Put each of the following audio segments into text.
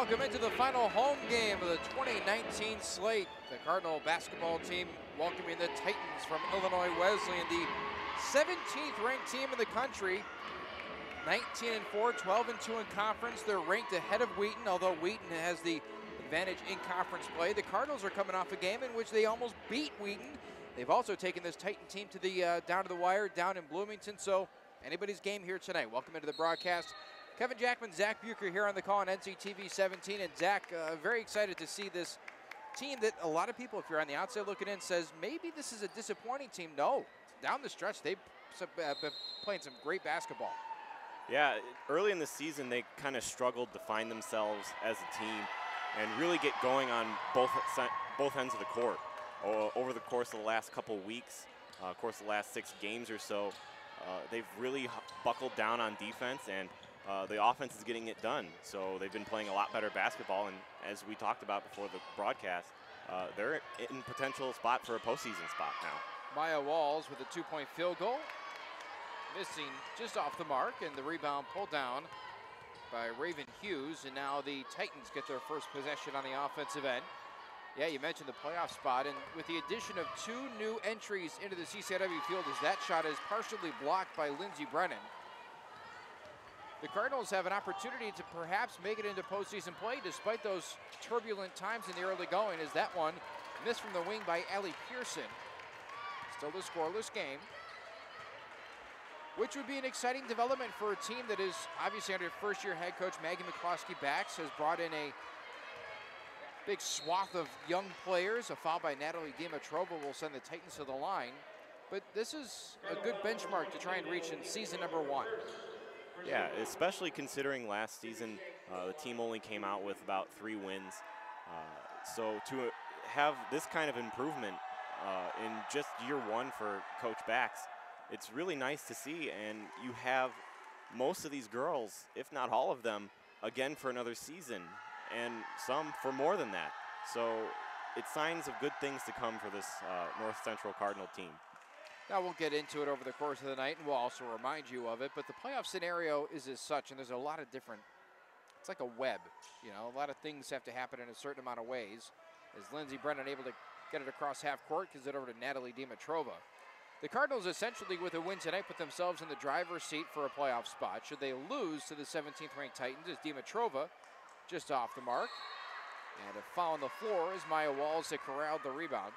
welcome into the final home game of the 2019 slate. The Cardinal basketball team welcoming the Titans from Illinois Wesleyan, the 17th ranked team in the country. 19-4, 12-2 in conference. They're ranked ahead of Wheaton, although Wheaton has the advantage in conference play. The Cardinals are coming off a game in which they almost beat Wheaton. They've also taken this Titan team to the down to the wire down in Bloomington, so anybody's game here tonight. Welcome into the broadcast. Kevin Jackman, Zach Bucher here on the call on NCTV 17. And Zach, very excited to see this team that a lot of people, if you're on the outside looking in, says maybe this is a disappointing team. No, down the stretch, they've been playing some great basketball. Yeah, early in the season, they kind of struggled to find themselves as a team and really get going on both ends of the court. Over the course of the last couple weeks, of course the last 6 games or so, they've really buckled down on defense, and the offense is getting it done. So they've been playing a lot better basketball, and as we talked about before the broadcast, they're in potential spot for a postseason spot now. Maya Walls with a 2-point field goal, missing just off the mark, and the rebound pulled down by Raven Hughes, and now the Titans get their first possession on the offensive end. Yeah, you mentioned the playoff spot, and with the addition of 2 new entries into the CCIW field, as that shot is partially blocked by Lindsey Brennan, the Cardinals have an opportunity to perhaps make it into postseason play despite those turbulent times in the early going, as that one missed from the wing by Allie Pearson. Still a scoreless game, which would be an exciting development for a team that is obviously under first-year head coach Maggie McCloskey-Bax, has brought in a big swath of young players. A foul by Natalie Dimitrova will send the Titans to the line. But this is a good benchmark to try and reach in season number 1. Yeah, especially considering last season the team only came out with about 3 wins. So to have this kind of improvement in just year 1 for Coach Bax, it's really nice to see. And you have most of these girls, if not all of them, again for another season, and some for more than that. So it's signs of good things to come for this North Central Cardinal team. Now we'll get into it over the course of the night, and we'll also remind you of it. But the playoff scenario is as such, and there's a lot of different, it's like a web. You know, a lot of things have to happen in a certain amount of ways. As Lindsey Brennan able to get it across half court, gives it over to Natalie Dimitrova. The Cardinals essentially, with a win tonight, put themselves in the driver's seat for a playoff spot. Should they lose to the 17th ranked Titans, as Dimitrova just off the mark. And a foul on the floor as Maya Walls had corralled the rebound.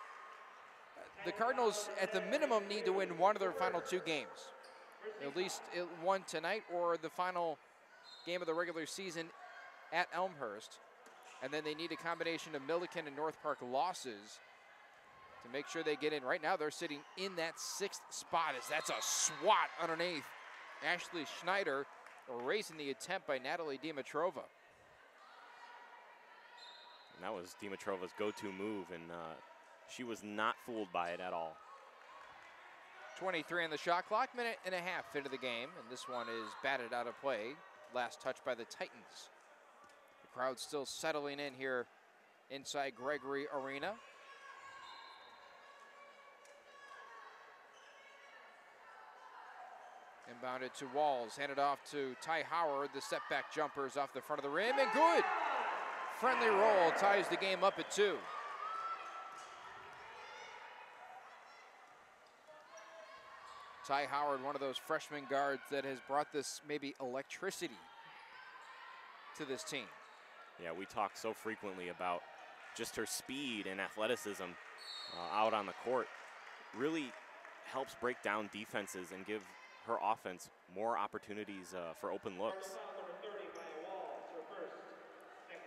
The Cardinals, at the minimum, need to win one of their final 2 games. At least one tonight, or the final game of the regular season at Elmhurst. And then they need a combination of Milliken and North Park losses to make sure they get in. Right now, they're sitting in that 6th spot, as that's a swat underneath. Ashley Schneider erasing the attempt by Natalie Dimitrova. And that was Dimitrova's go-to move, and she was not fooled by it at all. 23 on the shot clock, minute and a half into the game, and this one is batted out of play. Last touch by the Titans. The crowd still settling in here inside Gregory Arena. Inbounded to Walls, handed off to Ty Howard. The step-back jumper is off the front of the rim, and good! Friendly roll ties the game up at 2. Ty Howard, one of those freshman guards that has brought this maybe electricity to this team. Yeah, we talk so frequently about just her speed and athleticism out on the court. Really helps break down defenses and give her offense more opportunities for open looks.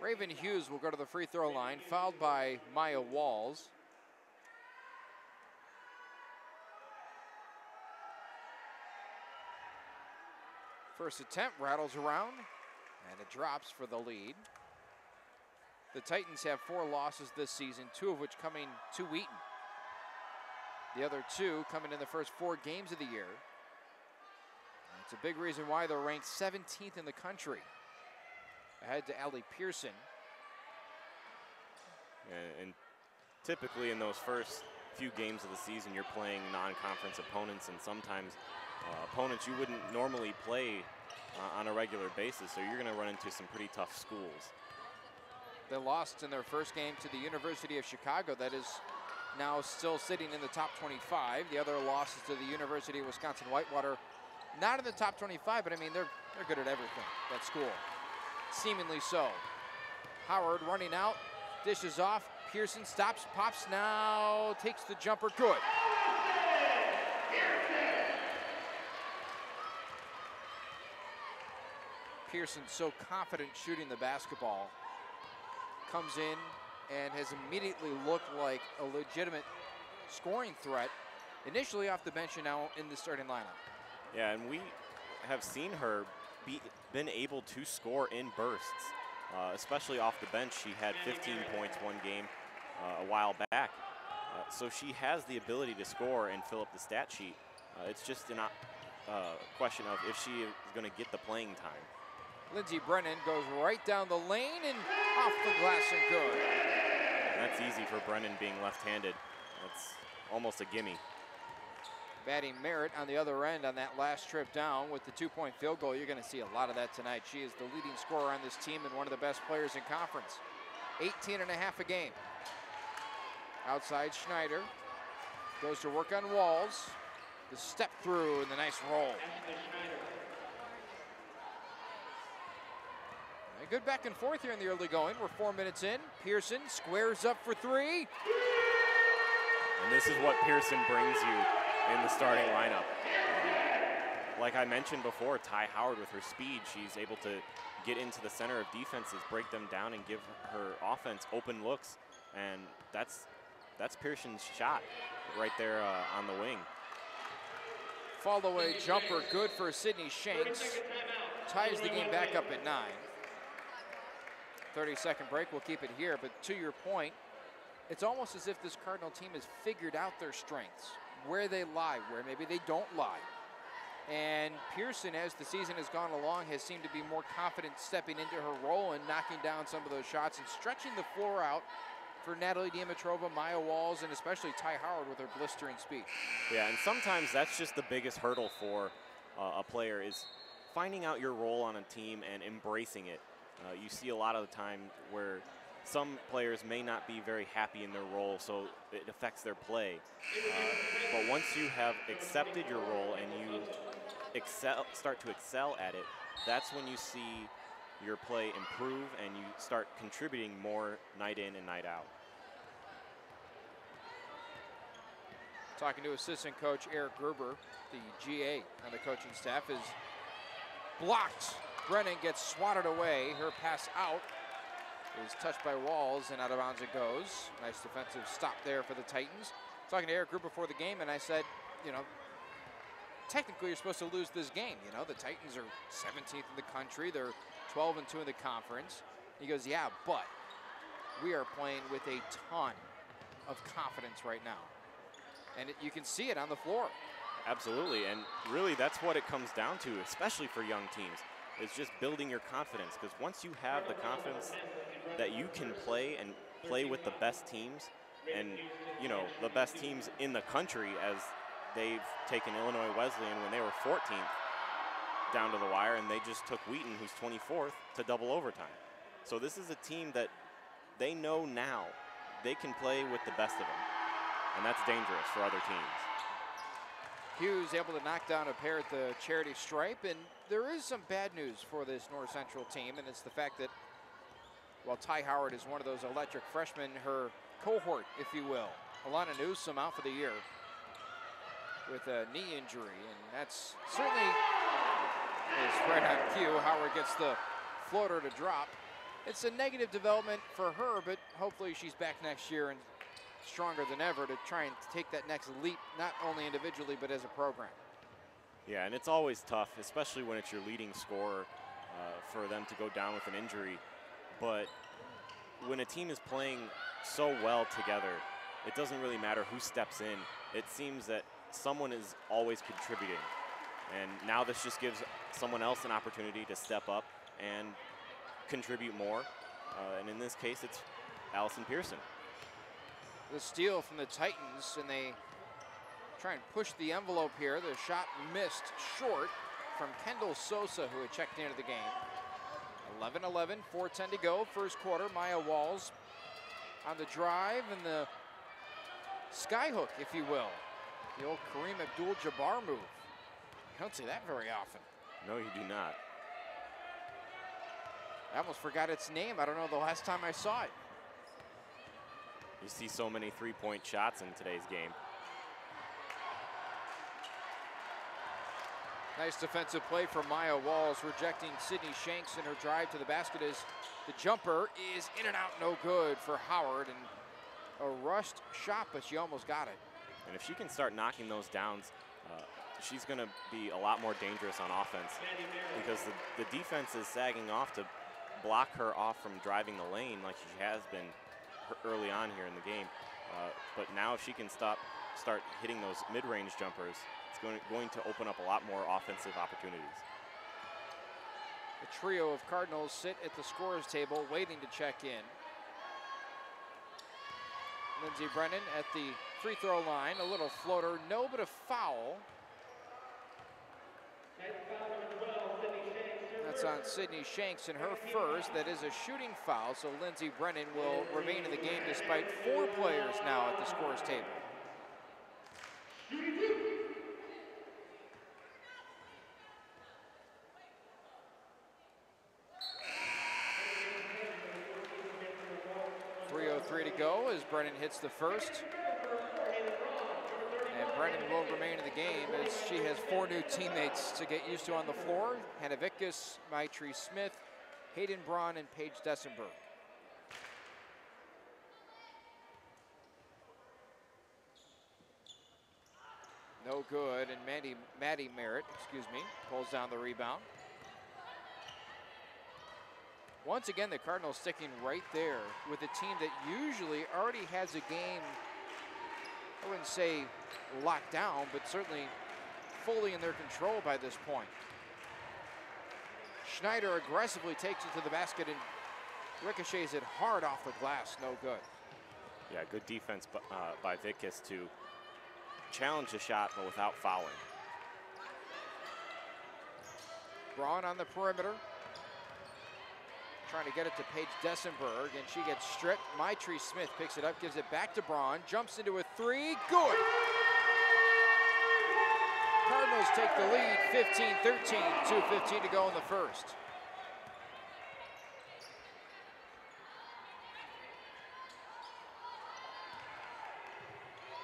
Raven Hughes will go to the free throw line, fouled by Maya Walls. First attempt rattles around, and it drops for the lead. The Titans have 4 losses this season, 2 of which coming to Wheaton. The other 2 coming in the first 4 games of the year. And it's a big reason why they're ranked 17th in the country, ahead to Allie Pearson. And typically in those first few games of the season, you're playing non-conference opponents, and sometimes opponents you wouldn't normally play on a regular basis, so you're going to run into some pretty tough schools. They lost in their first game to the University of Chicago, that is now still sitting in the top 25. The other losses to the University of Wisconsin-Whitewater, not in the top 25, but I mean, they're good at everything, that school. Seemingly so. Howard running out, dishes off. Pearson stops, pops now, takes the jumper, good. Pearson so confident shooting the basketball. Comes in and has immediately looked like a legitimate scoring threat. Initially off the bench and now in the starting lineup. Yeah, and we have seen her been able to score in bursts, especially off the bench. She had 15 points one game a while back. So she has the ability to score and fill up the stat sheet. It's just a question of if she is going to get the playing time. Lindsey Brennan goes right down the lane and off the glass and good. That's easy for Brennan being left-handed. That's almost a gimme. Batting Merritt on the other end on that last trip down with the 2-point field goal. You're going to see a lot of that tonight. She is the leading scorer on this team and one of the best players in conference. 18 and a half a game. Outside Schneider. Goes to work on Walls. The step through and the nice roll. A good back and forth here in the early going. We're 4 minutes in. Pearson squares up for three. And this is what Pearson brings you in the starting lineup. Like I mentioned before, Ty Howard with her speed, she's able to get into the center of defenses, break them down, and give her offense open looks. And that's Pearson's shot right there on the wing. Fall away jumper, good for Sydney Shanks. Ties the game back up at 9. 30-second break, we'll keep it here, but to your point, it's almost as if this Cardinal team has figured out their strengths, where they lie, where maybe they don't lie. And Pearson, as the season has gone along, has seemed to be more confident stepping into her role and knocking down some of those shots and stretching the floor out for Natalie Dimitrova, Maya Walls, and especially Ty Howard with her blistering speed. Yeah, and sometimes that's just the biggest hurdle for a player is finding out your role on a team and embracing it. You see a lot of the time where some players may not be very happy in their role, so it affects their play. But once you have accepted your role and you start to excel at it, that's when you see your play improve and you start contributing more night in and night out. Talking to assistant coach Eric Gruber, the GA on the coaching staff, is blocked. Brennan gets swatted away. Her pass out is touched by Walls and out of bounds it goes. Nice defensive stop there for the Titans. Talking to Eric Gruber before the game, and I said, you know, technically you're supposed to lose this game. You know, the Titans are 17th in the country. They're 12-2 in the conference. He goes, yeah, but we are playing with a ton of confidence right now. And you can see it on the floor. Absolutely, and really that's what it comes down to, especially for young teams. It's just building your confidence, because once you have the confidence that you can play and play with the best teams, and you know, the best teams in the country, as they've taken Illinois Wesleyan when they were 14th down to the wire, and they just took Wheaton, who's 24th, to double overtime. So this is a team that they know now they can play with the best of them, and that's dangerous for other teams. Hughes able to knock down a pair at the charity stripe, and there is some bad news for this North Central team, and it's the fact that while Ty Howard is one of those electric freshmen, her cohort, if you will, Alana Newsome out for the year with a knee injury, and that's certainly is right on cue. Howard gets the floater to drop. It's a negative development for her, but hopefully she's back next year and stronger than ever to try and take that next leap, not only individually, but as a program. Yeah, and it's always tough, especially when it's your leading scorer, for them to go down with an injury. But when a team is playing so well together, it doesn't really matter who steps in. It seems that someone is always contributing. And now this just gives someone else an opportunity to step up and contribute more. And in this case, it's Allison Pearson. The steal from the Titans, and they try and push the envelope here. The shot missed short from Kendall Sosa, who had checked into the game. 11-11, 4:10 to go, first quarter. Maya Walls on the drive and the skyhook, if you will. The old Kareem Abdul-Jabbar move. You don't see that very often. No, you do not. I almost forgot its name. I don't know the last time I saw it. You see so many three-point shots in today's game. Nice defensive play from Maya Walls, rejecting Sydney Shanks in her drive to the basket as the jumper is in and out, no good for Howard, and a rushed shot, but she almost got it. And if she can start knocking those downs, she's going to be a lot more dangerous on offense because the defense is sagging off to block her off from driving the lane like she has been early on here in the game. But now if she can start hitting those mid-range jumpers, it's going to open up a lot more offensive opportunities. The trio of Cardinals sit at the scorer's table waiting to check in. Lindsey Brennan at the free throw line, a little floater, no, but a foul. That's on Sydney Shanks in her first. That is a shooting foul, so Lindsey Brennan will remain in the game despite 4 players now at the scorer's table. .303 to go as Brennan hits the first. And Brennan will remain in the game as she has 4 new teammates to get used to on the floor. Hannah Vickus, Maitri Smith, Hayden Braun, and Paige Dessenberg. No good, and Maddie Merritt, pulls down the rebound. Once again, the Cardinals sticking right there with a team that usually already has a game, I wouldn't say locked down, but certainly fully in their control by this point. Schneider aggressively takes it to the basket and ricochets it hard off the glass, no good. Yeah, good defense by Vickus to challenge the shot, but without fouling. Braun on the perimeter, trying to get it to Paige Dessenberg, and she gets stripped. Maitri Smith picks it up, gives it back to Braun, jumps into a 3, good! Cardinals take the lead, 15-13, 2:15 to go in the first.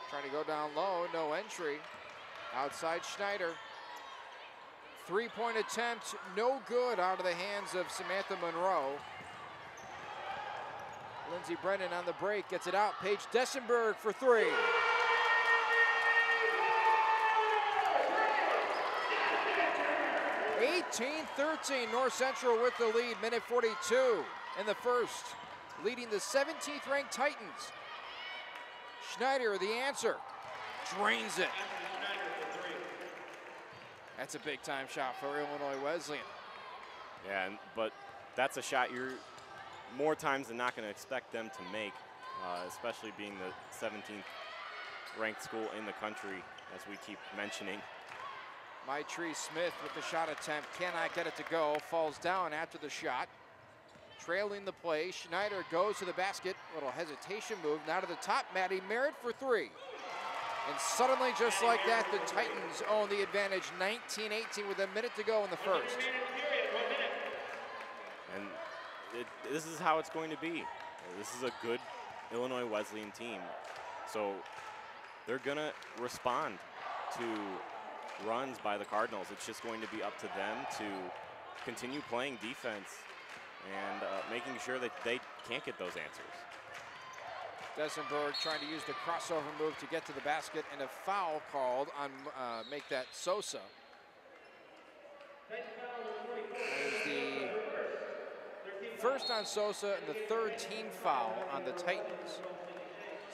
Trying to go down low, no entry. Outside Schneider. 3-point attempt, no good, out of the hands of Samantha Monroe. Lindsey Brennan on the break, gets it out. Paige Dessenberg for 3. (18-13), North Central with the lead, minute 42 in the first, leading the 17th ranked Titans. Schneider, the answer, drains it. That's a big time shot for Illinois Wesleyan. Yeah, but that's a shot you're more times than not going to expect them to make, especially being the 17th ranked school in the country, as we keep mentioning. Maitri Smith with the shot attempt, cannot get it to go, falls down after the shot. Trailing the play, Schneider goes to the basket, little hesitation move, now to the top, Maddie Merritt for 3. And suddenly, just like that, the Titans own the advantage, 19-18 with a minute to go in the first. And this is how it's going to be. This is a good Illinois Wesleyan team. So they're going to respond to runs by the Cardinals. It's just going to be up to them to continue playing defense and making sure that they can't get those answers. Dessenberg trying to use the crossover move to get to the basket, and a foul called on, make that Sosa. There's the first on Sosa and the 3rd team foul on the Titans.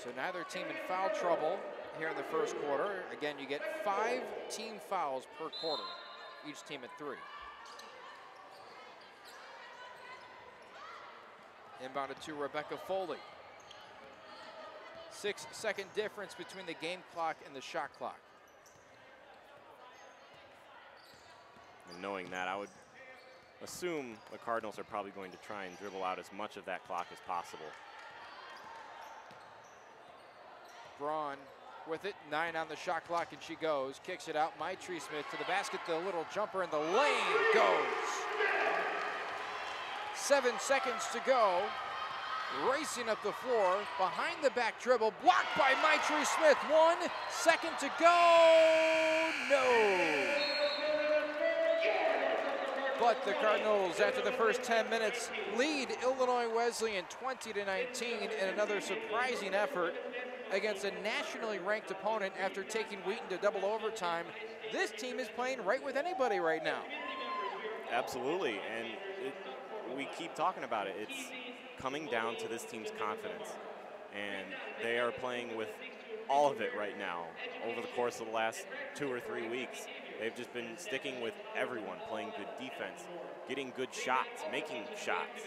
So neither team in foul trouble here in the first quarter. Again, you get 5 team fouls per quarter, each team at 3. Inbounded to Rebecca Foley. 6-second difference between the game clock and the shot clock. And knowing that, I would assume the Cardinals are probably going to try and dribble out as much of that clock as possible. Braun with it, 9 on the shot clock, and she goes, kicks it out. Maitri Smith to the basket, the little jumper in the lane goes. 7 seconds to go. Racing up the floor, behind the back dribble, blocked by Maitri Smith. 1 second to go, no. But the Cardinals, after the first 10 minutes, lead Illinois Wesleyan 20-19 in another surprising effort against a nationally ranked opponent after taking Wheaton to double overtime. This team is playing right with anybody right now. Absolutely, and we keep talking about it. It's coming down to this team's confidence, and they are playing with all of it right now. Over the course of the last 2 or 3 weeks, they've just been sticking with everyone, playing good defense, getting good shots, making shots.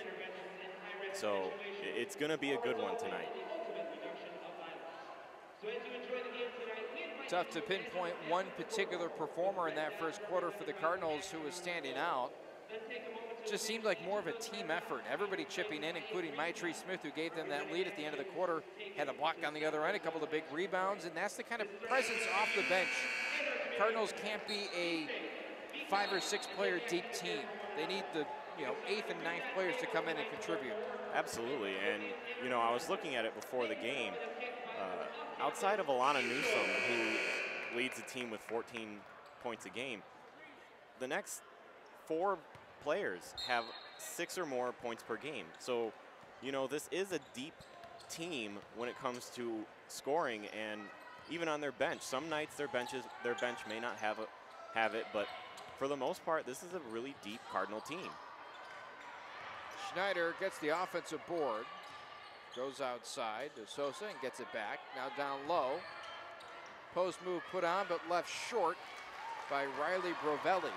So it's going to be a good one tonight. Tough to pinpoint one particular performer in that first quarter for the Cardinals who was standing out. Just seemed like more of a team effort. Everybody chipping in, including Maitri Smith, who gave them that lead at the end of the quarter. Had a block on the other end, a couple of big rebounds, and that's the kind of presence off the bench. Cardinals can't be a 5 or 6 player deep team. They need the 8th and 9th players to come in and contribute. Absolutely, and I was looking at it before the game. Outside of Alana Newsom, who leads the team with 14 points a game, the next 4 players have 6 or more points per game. So, this is a deep team when it comes to scoring, and even on their bench. Some nights their bench may not have it, but for the most part, this is a really deep Cardinal team. Schneider gets the offensive board, goes outside to Sosa and gets it back. Now down low. Post move put on, but left short by Riley Brovelli.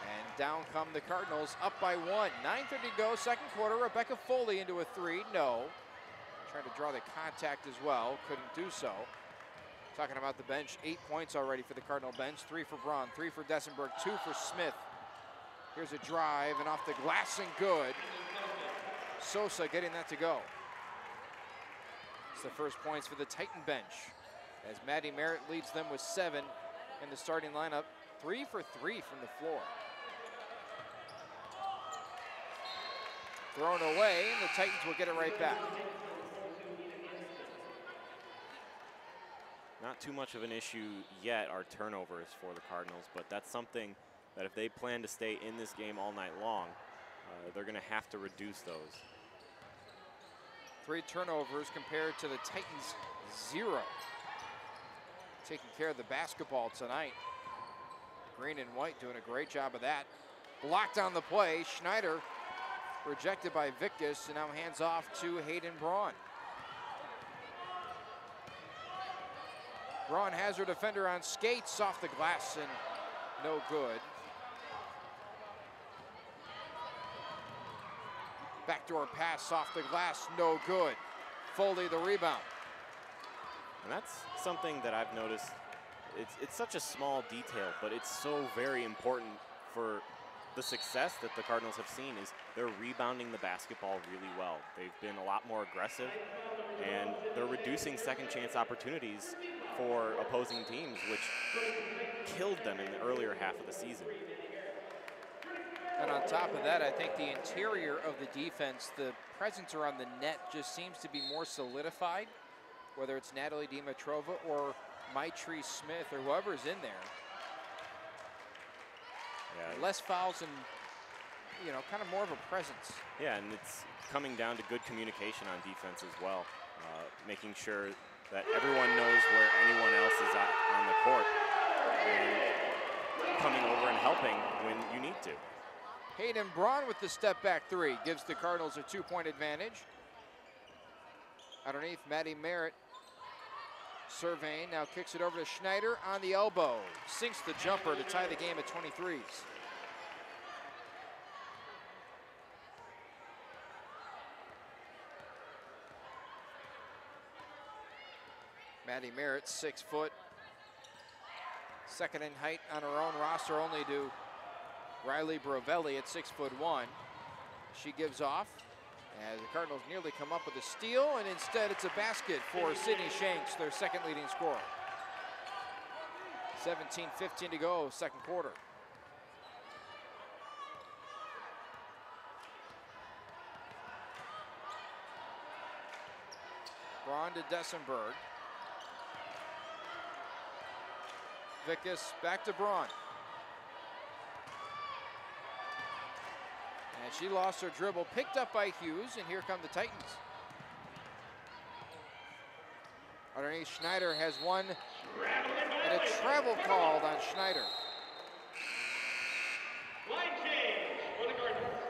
And down come the Cardinals, up by 1. 9:30 to go, second quarter. Rebecca Foley into a 3. No. Trying to draw the contact as well. Couldn't do so. Talking about the bench, 8 points already for the Cardinal bench. 3 for Braun, 3 for Dessenberg, 2 for Smith. Here's a drive and off the glass and good. Sosa getting that to go. It's the first points for the Titan bench as Maddie Merritt leads them with 7 in the starting lineup. 3 for 3 from the floor. Thrown away, and the Titans will get it right back. Not too much of an issue yet are turnovers for the Cardinals, but that's something that if they plan to stay in this game all night long, they're going to have to reduce those. 3 turnovers compared to the Titans' 0. Taking care of the basketball tonight. Green and white doing a great job of that. Blocked on the play. Schneider rejected by Victus, and now hands off to Hayden Braun. Braun has her defender on skates off the glass and no good. Backdoor pass off the glass, no good. Foley the rebound. And that's something that I've noticed. It's such a small detail, but it's so very important for the success that the Cardinals have seen is they're rebounding the basketball really well. They've been a lot more aggressive, and they're reducing second chance opportunities for opposing teams, which killed them in the earlier half of the season. And on top of that, I think the interior of the defense, the presence around the net just seems to be more solidified, whether it's Natalie Dimitrova or Maitri Smith or whoever's in there. Yeah. Less fouls and, kind of more of a presence. Yeah, and it's coming down to good communication on defense as well, making sure that everyone knows where anyone else is on the court and coming over and helping when you need to. Hayden Braun with the step back 3 gives the Cardinals a 2-point advantage. Underneath, Maddie Merritt surveying, now kicks it over to Schneider on the elbow. Sinks the jumper to tie the game at 23s. Maddie Merritt, 6 foot. Second in height on her own roster, only to Riley Brovelli at 6'1". She gives off as the Cardinals nearly come up with a steal, and instead it's a basket for Sydney Shanks, their second leading scorer. 17:15 to go, second quarter. Braun to Dessenberg. Vickus back to Braun. And she lost her dribble, picked up by Hughes, and here come the Titans. Underneath, Schneider has one, and a travel called on Schneider. Line change for the Cardinals.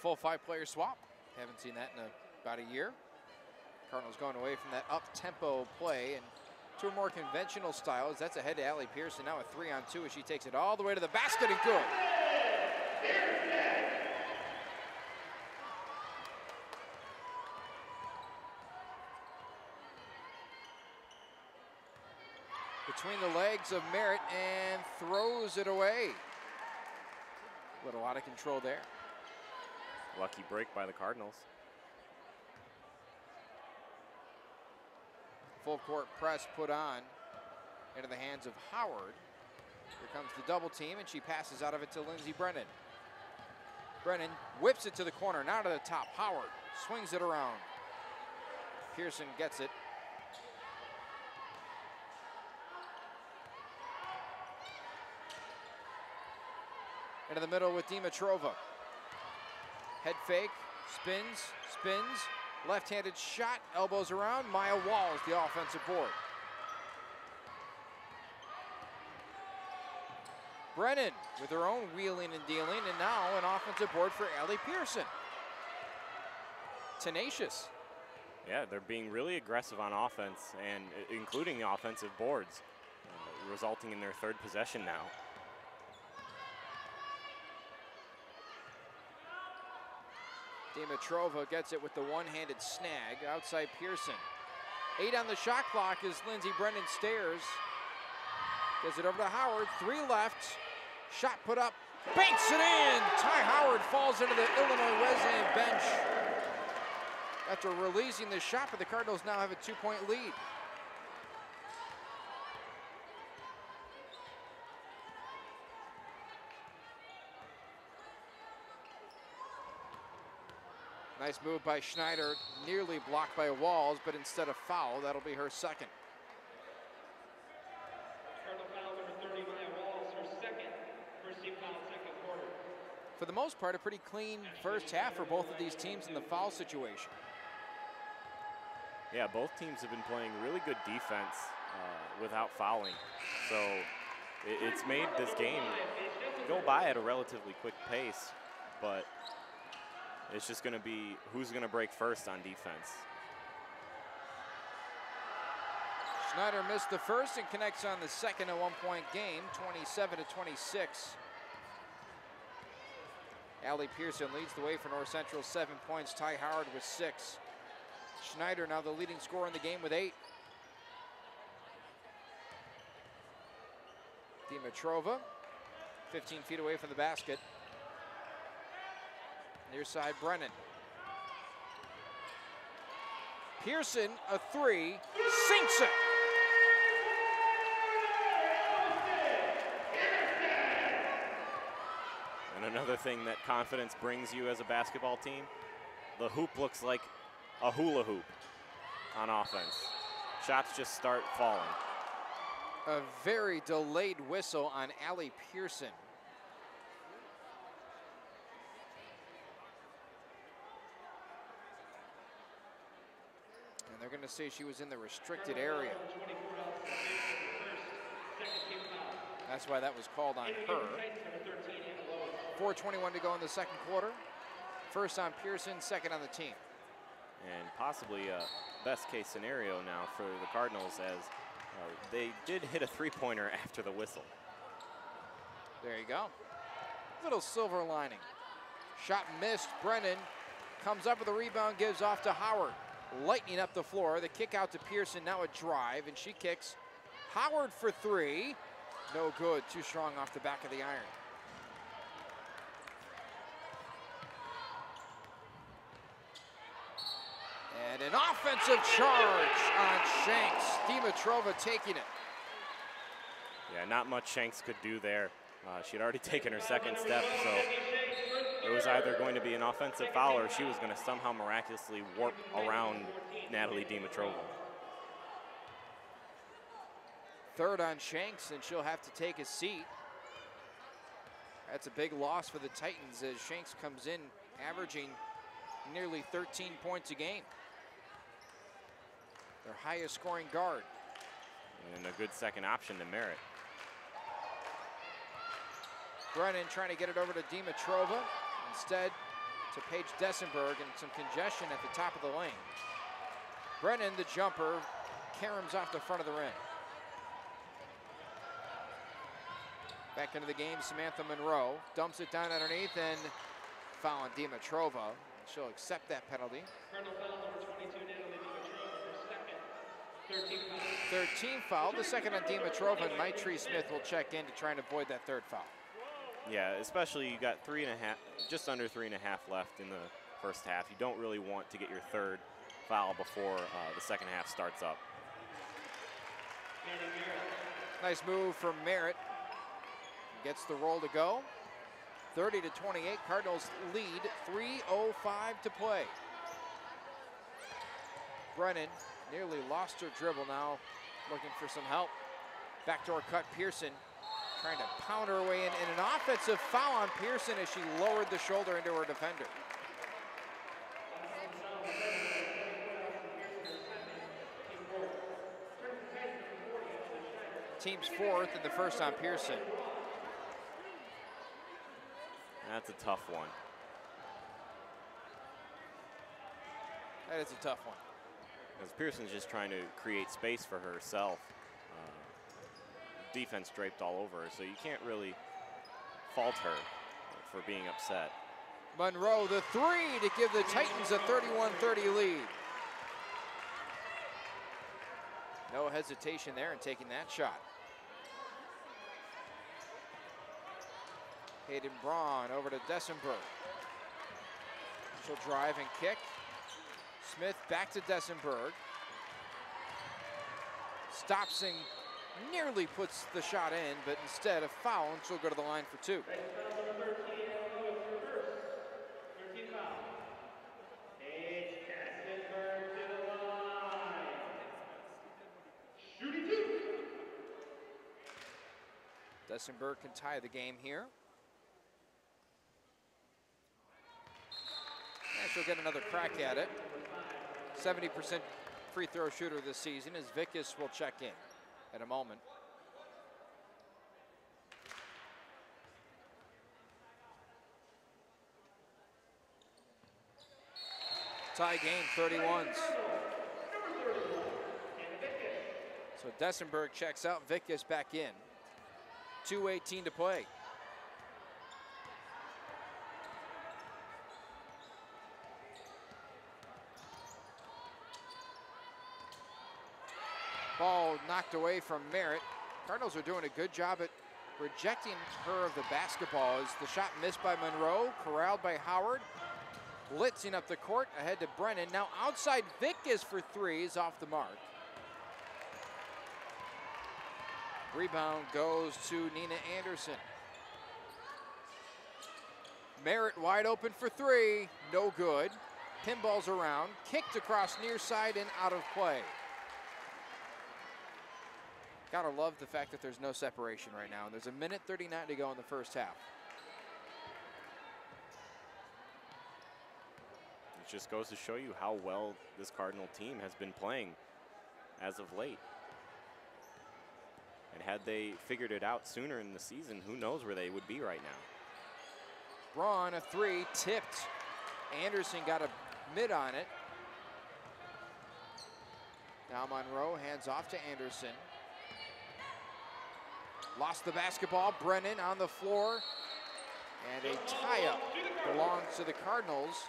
Full 5-player swap. Haven't seen that in about a year. Cardinals going away from that up-tempo play and to a more conventional styles. That's ahead to Allie Pearson. Now a 3-on-2 as she takes it all the way to the basket and good. Between the legs of Merritt and throws it away. A little out of control there. Lucky break by the Cardinals. Full court press put on into the hands of Howard. Here comes the double team, and she passes out of it to Lindsey Brennan. Brennan whips it to the corner, now to the top. Howard swings it around. Pearson gets it. Into the middle with Dimitrova. Head fake, spins. Left-handed shot, elbows around. Maya Walls, the offensive board. Brennan with her own wheeling and dealing, and now an offensive board for Allie Pearson. Tenacious. Yeah, they're being really aggressive on offense, and including the offensive boards, resulting in their third possession now. Dimitrova gets it with the one-handed snag outside Pearson. 8 on the shot clock as Lindsey Brennan stares. Gives it over to Howard, 3 left. Shot put up, banks it in! Ty Howard falls into the Illinois Wesleyan bench after releasing the shot, but the Cardinals now have a 2-point lead. Nice move by Schneider, nearly blocked by Walls, but instead of foul, that'll be her second. Cardinal foul number 30, Maya Walls, her second. First team foul, second quarter. For the most part, a pretty clean first half for both of these teams in the foul situation. Yeah, both teams have been playing really good defense without fouling. So it's made this game go by at a relatively quick pace, but it's just going to be who's going to break first on defense. Schneider missed the first and connects on the second, a 1-point game, 27-26. Allie Pearson leads the way for North Central, 7 points. Ty Howard with 6. Schneider now the leading scorer in the game with 8. Dimitrova, 15 feet away from the basket. Near side, Brennan. Pearson, a 3, sinks it. And another thing that confidence brings you as a basketball team, the hoop looks like a hula hoop on offense. Shots just start falling. A very delayed whistle on Allie Pearson. And they're going to say she was in the restricted area. That's why that was called on her. 4:21 to go in the second quarter. First on Pearson, second on the team. And possibly a best case scenario now for the Cardinals, as they did hit a 3-pointer after the whistle. There you go. Little silver lining. Shot missed. Brennan comes up with a rebound, gives off to Howard. lightning up the floor. The kick out to Pearson, now a drive, and she kicks Howard for three. No good, too strong off the back of the iron. And an offensive charge on Shanks. Dimitrova taking it. Yeah, not much Shanks could do there. She'd already taken her second step, so it was either going to be an offensive foul or she was going to somehow miraculously warp around Natalie Dimitrova. Third on Shanks, and she'll have to take a seat. That's a big loss for the Titans as Shanks comes in averaging nearly 13 points a game. Their highest scoring guard. And a good second option to Merritt. Brennan trying to get it over to Dimitrova. Instead to Paige Dessenberg, and some congestion at the top of the lane. Brennan, the jumper, caroms off the front of the ring. Back into the game, Samantha Monroe dumps it down underneath and foul on Dimitrova. She'll accept that penalty. Personal foul number 22, Natalie Dimitrova, her second. 13 foul. 13 foul, the second on Dimitrova, and Maitri Smith will check in to try and avoid that third foul. Yeah, especially you got 3.5, just under 3.5 left in the first half. You don't really want to get your third foul before the second half starts up. Nice move from Merritt. Gets the roll to go. 30-28, Cardinals lead, 3:05 to play. Brennan nearly lost her dribble now, looking for some help. Backdoor cut, Pearson trying to pound her way in, and an offensive foul on Pearson as she lowered the shoulder into her defender. Team's fourth and the first on Pearson. That's a tough one. That is a tough one. Because Pearson's just trying to create space for herself. Defense draped all over her, so you can't really fault her for being upset. Monroe the three to give the Titans a 31-30 lead. No hesitation there in taking that shot. Hayden Braun over to Dessenberg. She'll drive and kick. Smith back to Dessenberg. Stops and nearly puts the shot in, but instead a foul, and she'll go to the line for two. Dessenberg can tie the game here. And she'll get another crack at it. 70% free throw shooter this season as Vickus will check in at a moment. Tie game, 31s. So Dessenberg checks out, Vickus back in. 2:18 to play. Ball knocked away from Merritt. Cardinals are doing a good job at rejecting her of the basketball as the shot missed by Monroe, corralled by Howard. Blitzing up the court, ahead to Brennan. Now outside Vickus for three is off the mark. Rebound goes to Nina Anderson. Merritt wide open for three, no good. Pinballs around, kicked across near side and out of play. Gotta love the fact that there's no separation right now. And there's 1:39 to go in the first half. It just goes to show you how well this Cardinal team has been playing as of late. And had they figured it out sooner in the season, who knows where they would be right now. Braun, a three, tipped. Anderson got a mid on it. Now Monroe hands off to Anderson. Lost the basketball, Brennan on the floor. And a tie-up belongs to the Cardinals.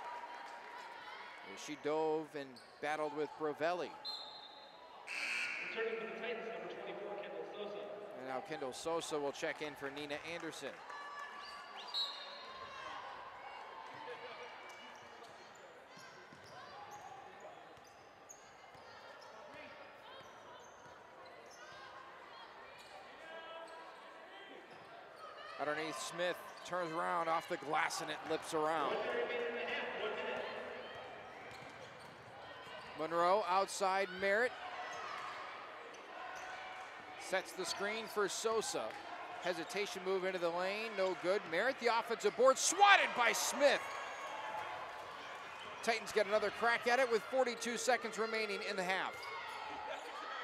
as she dove and battled with Brovelli. Returning for the Titans, number 24, Kendall Sosa. And now Kendall Sosa will check in for Nina Anderson. Underneath, Smith turns around off the glass and it lips around. Monroe outside Merritt. Sets the screen for Sosa. Hesitation move into the lane, no good. Merritt, the offensive board, swatted by Smith. Titans get another crack at it with 42 seconds remaining in the half.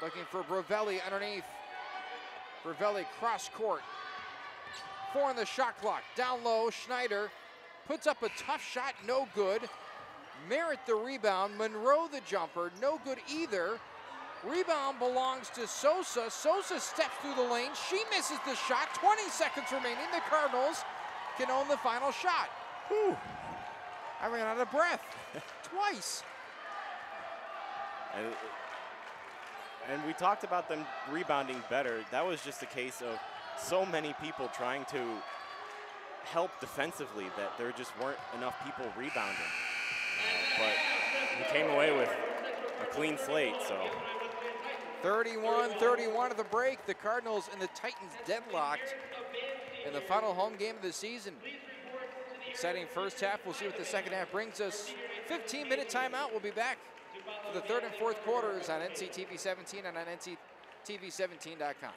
Looking for Brovelli underneath. Brovelli cross court. 4 on the shot clock. Down low, Schneider puts up a tough shot, no good. Merritt the rebound. Monroe the jumper, no good either. Rebound belongs to Sosa. Sosa steps through the lane. She misses the shot. 20 seconds remaining. The Cardinals can own the final shot. Whew. I ran out of breath twice. And we talked about them rebounding better. That was just a case of so many people trying to help defensively that there just weren't enough people rebounding. But we came away with a clean slate, so. 31-31 at the break. The Cardinals and the Titans deadlocked in the final home game of the season. Exciting first half. We'll see what the second half brings us. 15-minute timeout. We'll be back for the third and fourth quarters on NCTV 17 and on NCTV17.com.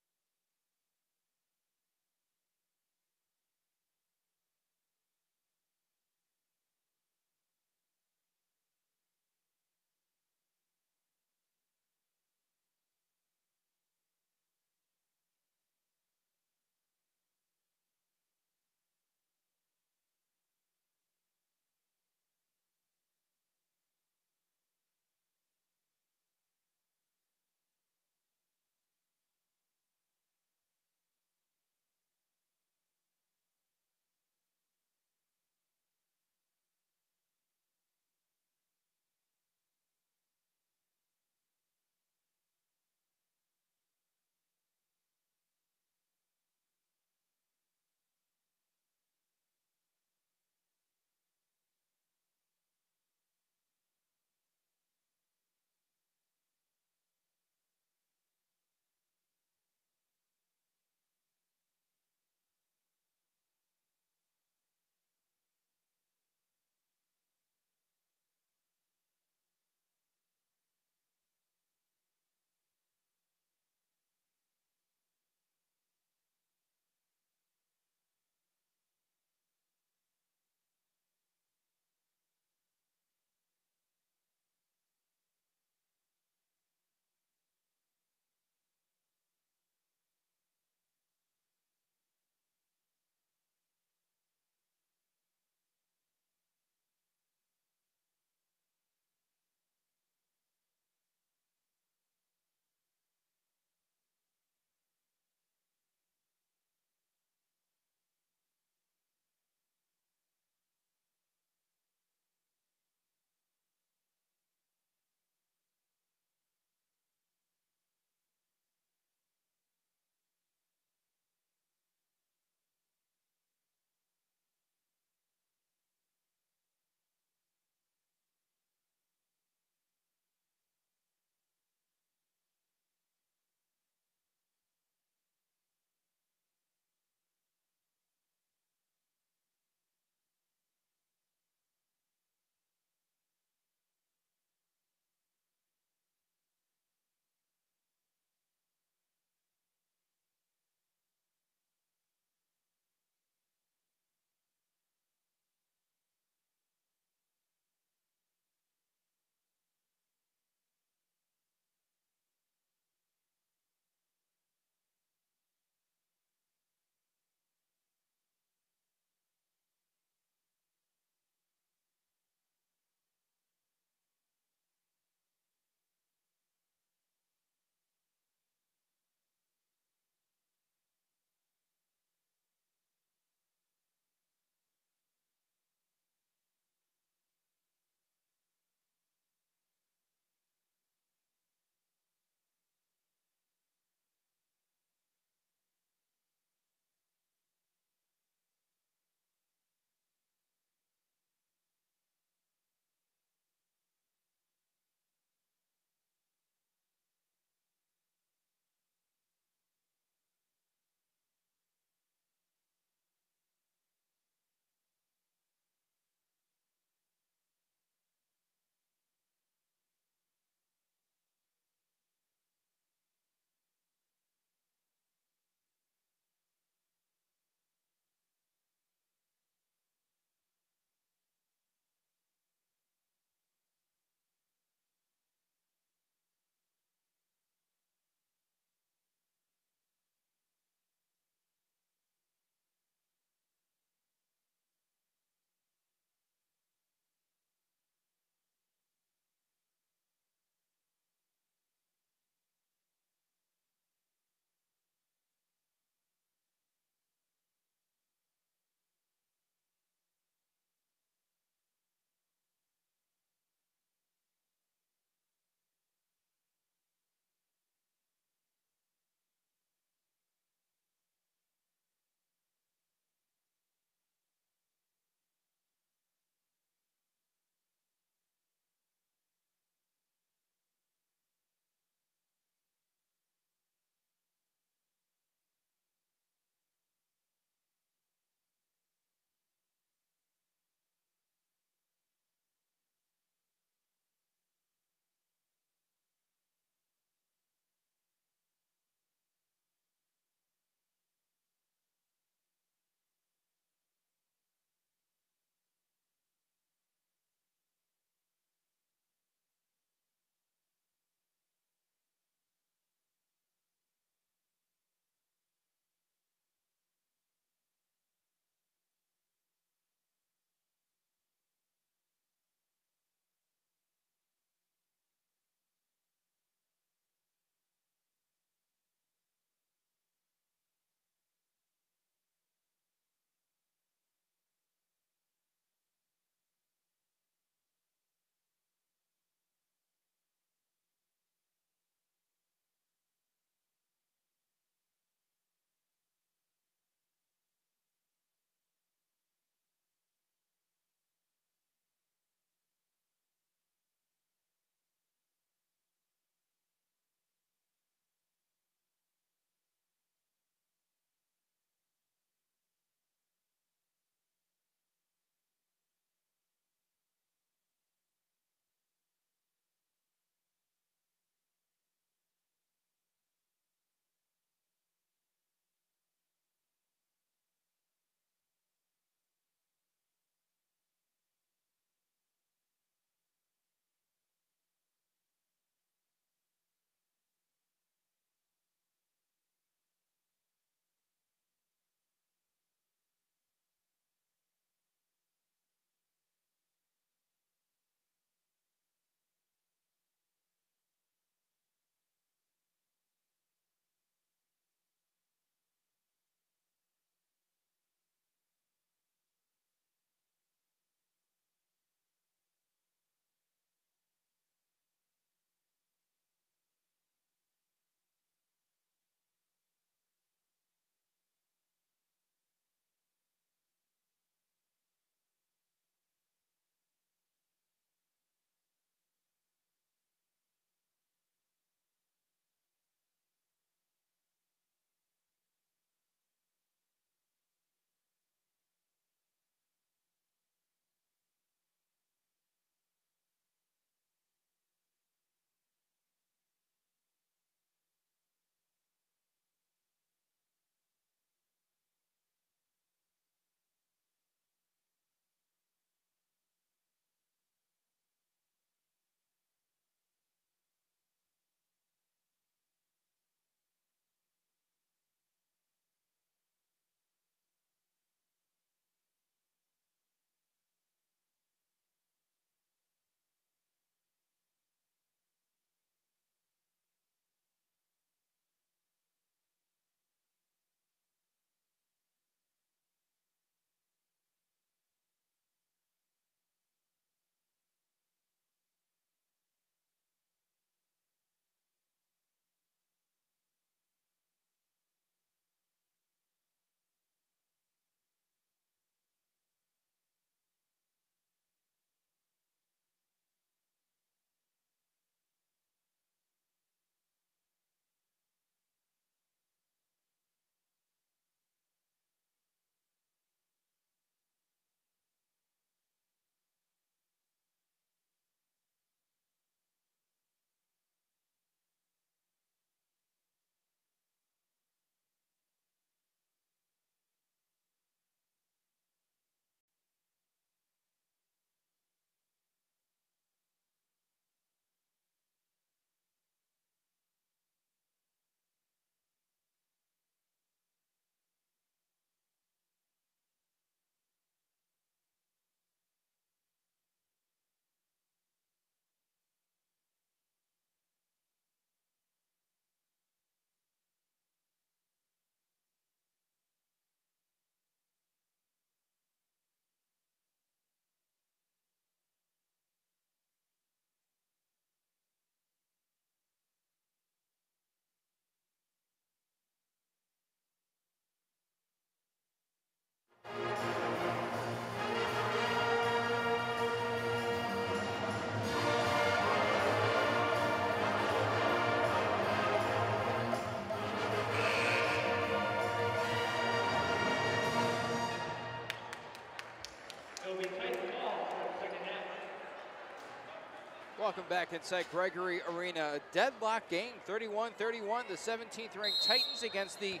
Welcome back inside Gregory Arena. A deadlock game, 31-31. The 17th ranked Titans against the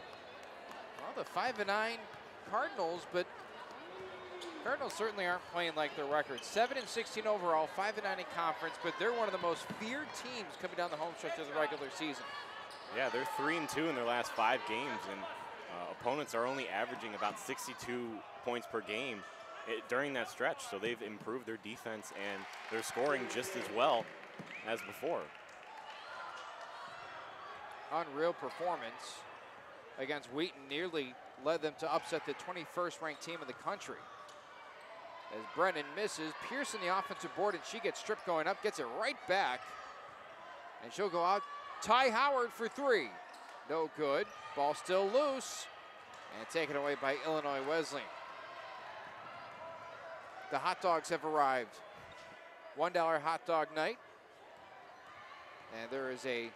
5-9 Cardinals, but Cardinals certainly aren't playing like their record. 7-16 overall, 5-9 in conference, but they're one of the most feared teams coming down the home stretch of the regular season. Yeah, they're 3-2 in their last 5 games, and opponents are only averaging about 62 points per game during that stretch. So they've improved their defense, and they're scoring just as well as before. Unreal performance against Wheaton, nearly led them to upset the 21st ranked team in the country. As Brennan misses, Pearson the offensive board, and she gets stripped going up, gets it right back, and she'll go out. Ty Howard for 3. No good. Ball still loose, and taken away by Illinois Wesleyan. The hot dogs have arrived. $1 hot dog night. And there is a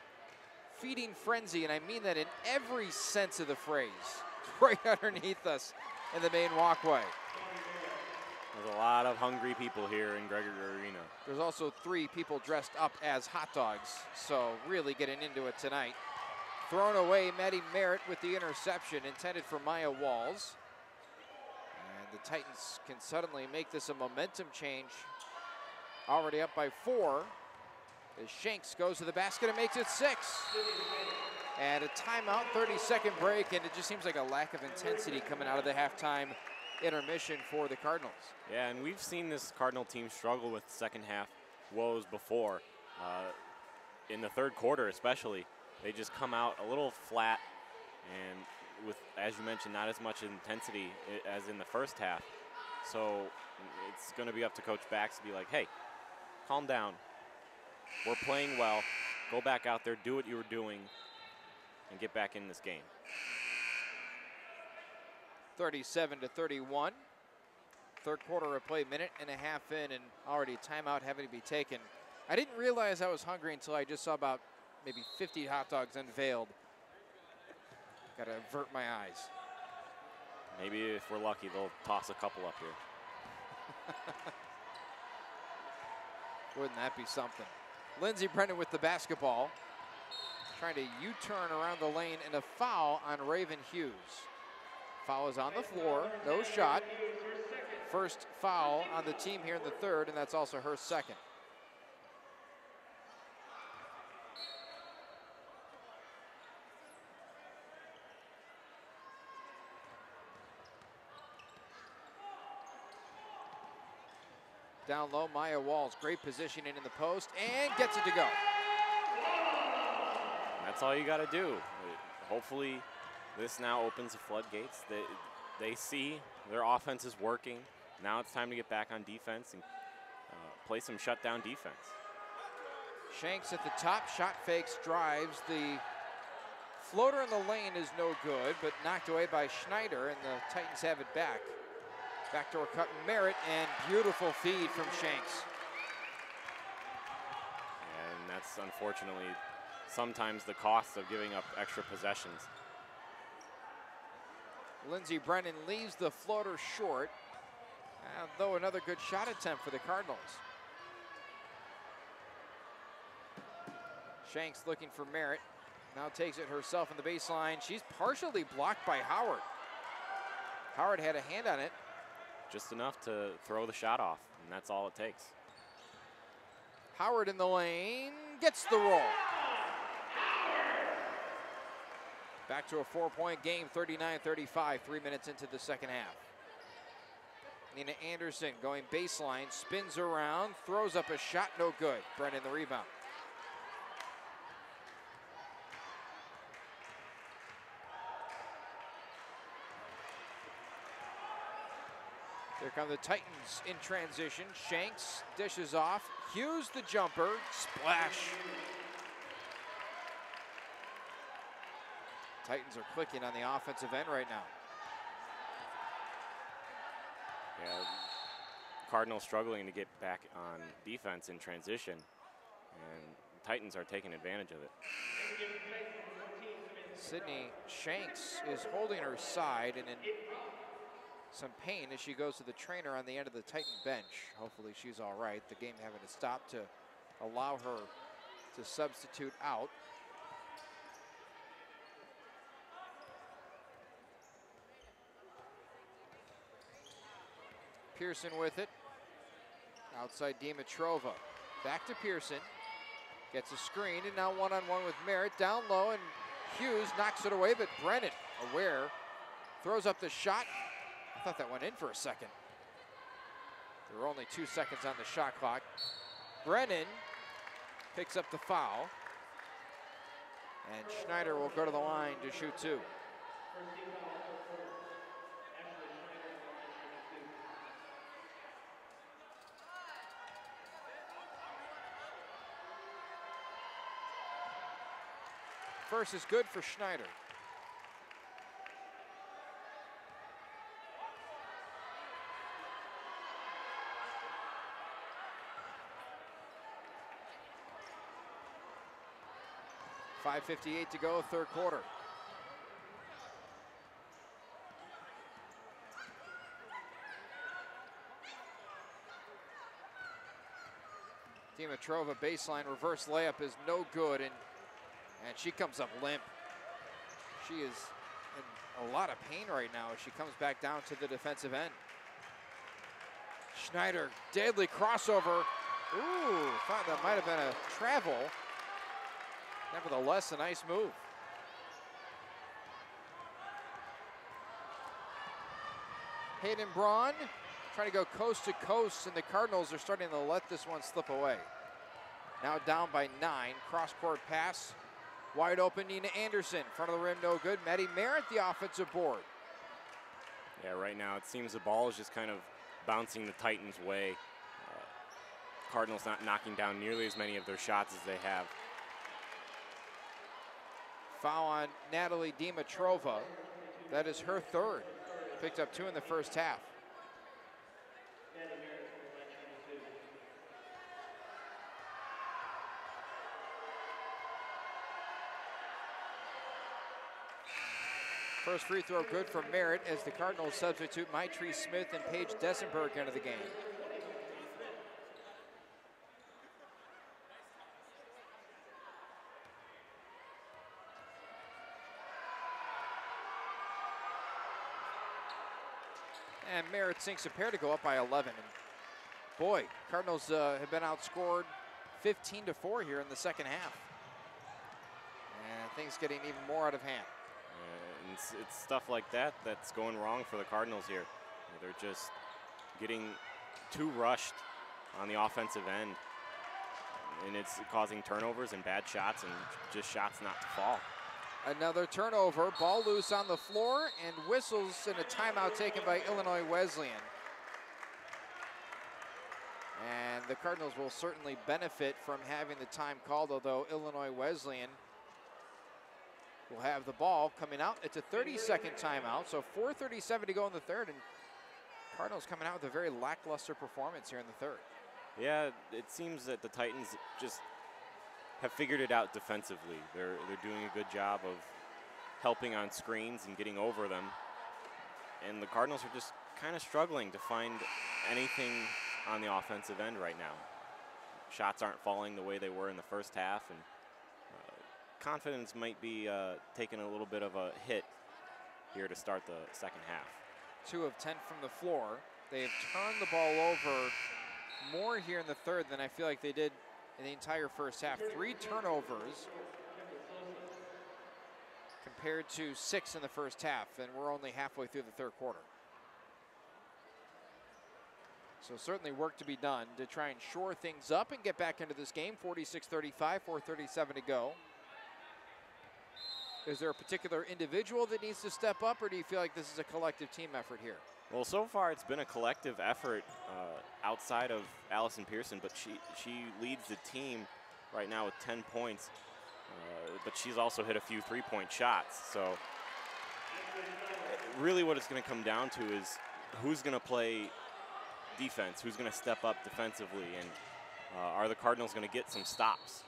feeding frenzy, and I mean that in every sense of the phrase, right underneath us in the main walkway. There's a lot of hungry people here in Gregory Arena. There's also 3 people dressed up as hot dogs, so really getting into it tonight. Thrown away, Maddie Merritt with the interception intended for Maya Walls. And the Titans can suddenly make this a momentum change. Already up by 4. As Shanks goes to the basket and makes it 6. And a timeout, 30-second break, and it just seems like a lack of intensity coming out of the halftime intermission for the Cardinals. Yeah, and we've seen this Cardinal team struggle with second half woes before. In the third quarter especially, they just come out a little flat and with, as you mentioned, not as much intensity as in the first half. So it's going to be up to Coach Bax to be like, hey, calm down. We're playing well. Go back out there, do what you were doing, and get back in this game. 37-31. Third quarter of play, minute and a half in, and already timeout having to be taken. I didn't realize I was hungry until I just saw about maybe 50 hot dogs unveiled. Got to avert my eyes. Maybe if we're lucky, they'll toss a couple up here. Wouldn't that be something? Lindsey Brennan with the basketball. Trying to U-turn around the lane, and a foul on Raven Hughes. Foul is on the floor, no shot. First foul on the team here in the third, and that's also her second. Down low, Maya Walls, great positioning in the post, and gets it to go. That's all you got to do. Hopefully, this now opens the floodgates. They see their offense is working. Now it's time to get back on defense and play some shutdown defense. Shanks at the top, shot fakes, drives. The floater in the lane is no good, but knocked away by Schneider, and the Titans have it back. Backdoor cut, Merritt, and beautiful feed from Shanks. And that's unfortunately sometimes the cost of giving up extra possessions. Lindsey Brennan leaves the floater short, though another good shot attempt for the Cardinals. Shanks looking for Merritt, now takes it herself in the baseline. She's partially blocked by Howard. Howard had a hand on it. Just enough to throw the shot off, and that's all it takes. Howard in the lane, gets the roll. Back to a 4-point game, 39-35, 3 minutes into the second half. Nina Anderson going baseline, spins around, throws up a shot, no good. Brennan the rebound. Here come the Titans in transition. Shanks dishes off. Hughes the jumper. Splash. Titans are clicking on the offensive end right now. Yeah, Cardinals struggling to get back on defense in transition, and Titans are taking advantage of it. Sydney Shanks is holding her side and in some pain as she goes to the trainer on the end of the Titan bench. Hopefully she's all right. The game having to stop to allow her to substitute out. Pearson with it. Outside Dimitrova. Back to Pearson. Gets a screen, and now one-on-one with Merritt. Down low, and Hughes knocks it away, but Brennan, aware, throws up the shot. I thought that went in for a second. There were only 2 seconds on the shot clock. Brennan picks up the foul. And Schneider will go to the line to shoot 2. First is good for Schneider. .5:58 to go, third quarter. Dimitrova baseline reverse layup is no good, and she comes up limp. She is in a lot of pain right now as she comes back down to the defensive end. Schneider, deadly crossover. Ooh, thought that might have been a travel. Nevertheless, a nice move. Hayden Braun trying to go coast to coast, and the Cardinals are starting to let this one slip away. Now down by 9, cross-court pass. Wide open, Nina Anderson, front of the rim, no good. Maddie Merritt, the offensive board. Yeah, right now it seems the ball is just kind of bouncing the Titans' way. Cardinals not knocking down nearly as many of their shots as they have. Foul on Natalie Dimitrova. That is her third. Picked up 2 in the first half. First free throw good for Merritt as the Cardinals substitute Maitree Smith and Paige Dessenberg into the game. And Merritt sinks a pair to go up by 11. And boy, Cardinals have been outscored 15-4 here in the second half. And things getting even more out of hand. And it's stuff like that that's going wrong for the Cardinals here. They're just getting too rushed on the offensive end. And it's causing turnovers and bad shots and just shots not to fall. Another turnover, ball loose on the floor, and whistles and a timeout taken by Illinois Wesleyan. And the Cardinals will certainly benefit from having the time called, although Illinois Wesleyan will have the ball coming out. It's a 30-second timeout, so 4:37 to go in the third, and Cardinals coming out with a very lackluster performance here in the third. Yeah, it seems that the Titans just have figured it out defensively. They're doing a good job of helping on screens and getting over them. And the Cardinals are just kind of struggling to find anything on the offensive end right now. Shots aren't falling the way they were in the first half, and confidence might be taking a little bit of a hit here to start the second half. 2 of 10 from the floor. They've turned the ball over more here in the third than I feel like they did in the entire first half. 3 turnovers compared to 6 in the first half, and we're only halfway through the third quarter. So certainly work to be done to try and shore things up and get back into this game. 46-35, 4:37 to go. Is there a particular individual that needs to step up, or do you feel like this is a collective team effort here? Well, so far it's been a collective effort outside of Allison Pearson, but she leads the team right now with 10 points, but she's also hit a few three-point shots. So really what it's going to come down to is who's going to play defense, who's going to step up defensively, and are the Cardinals going to get some stops?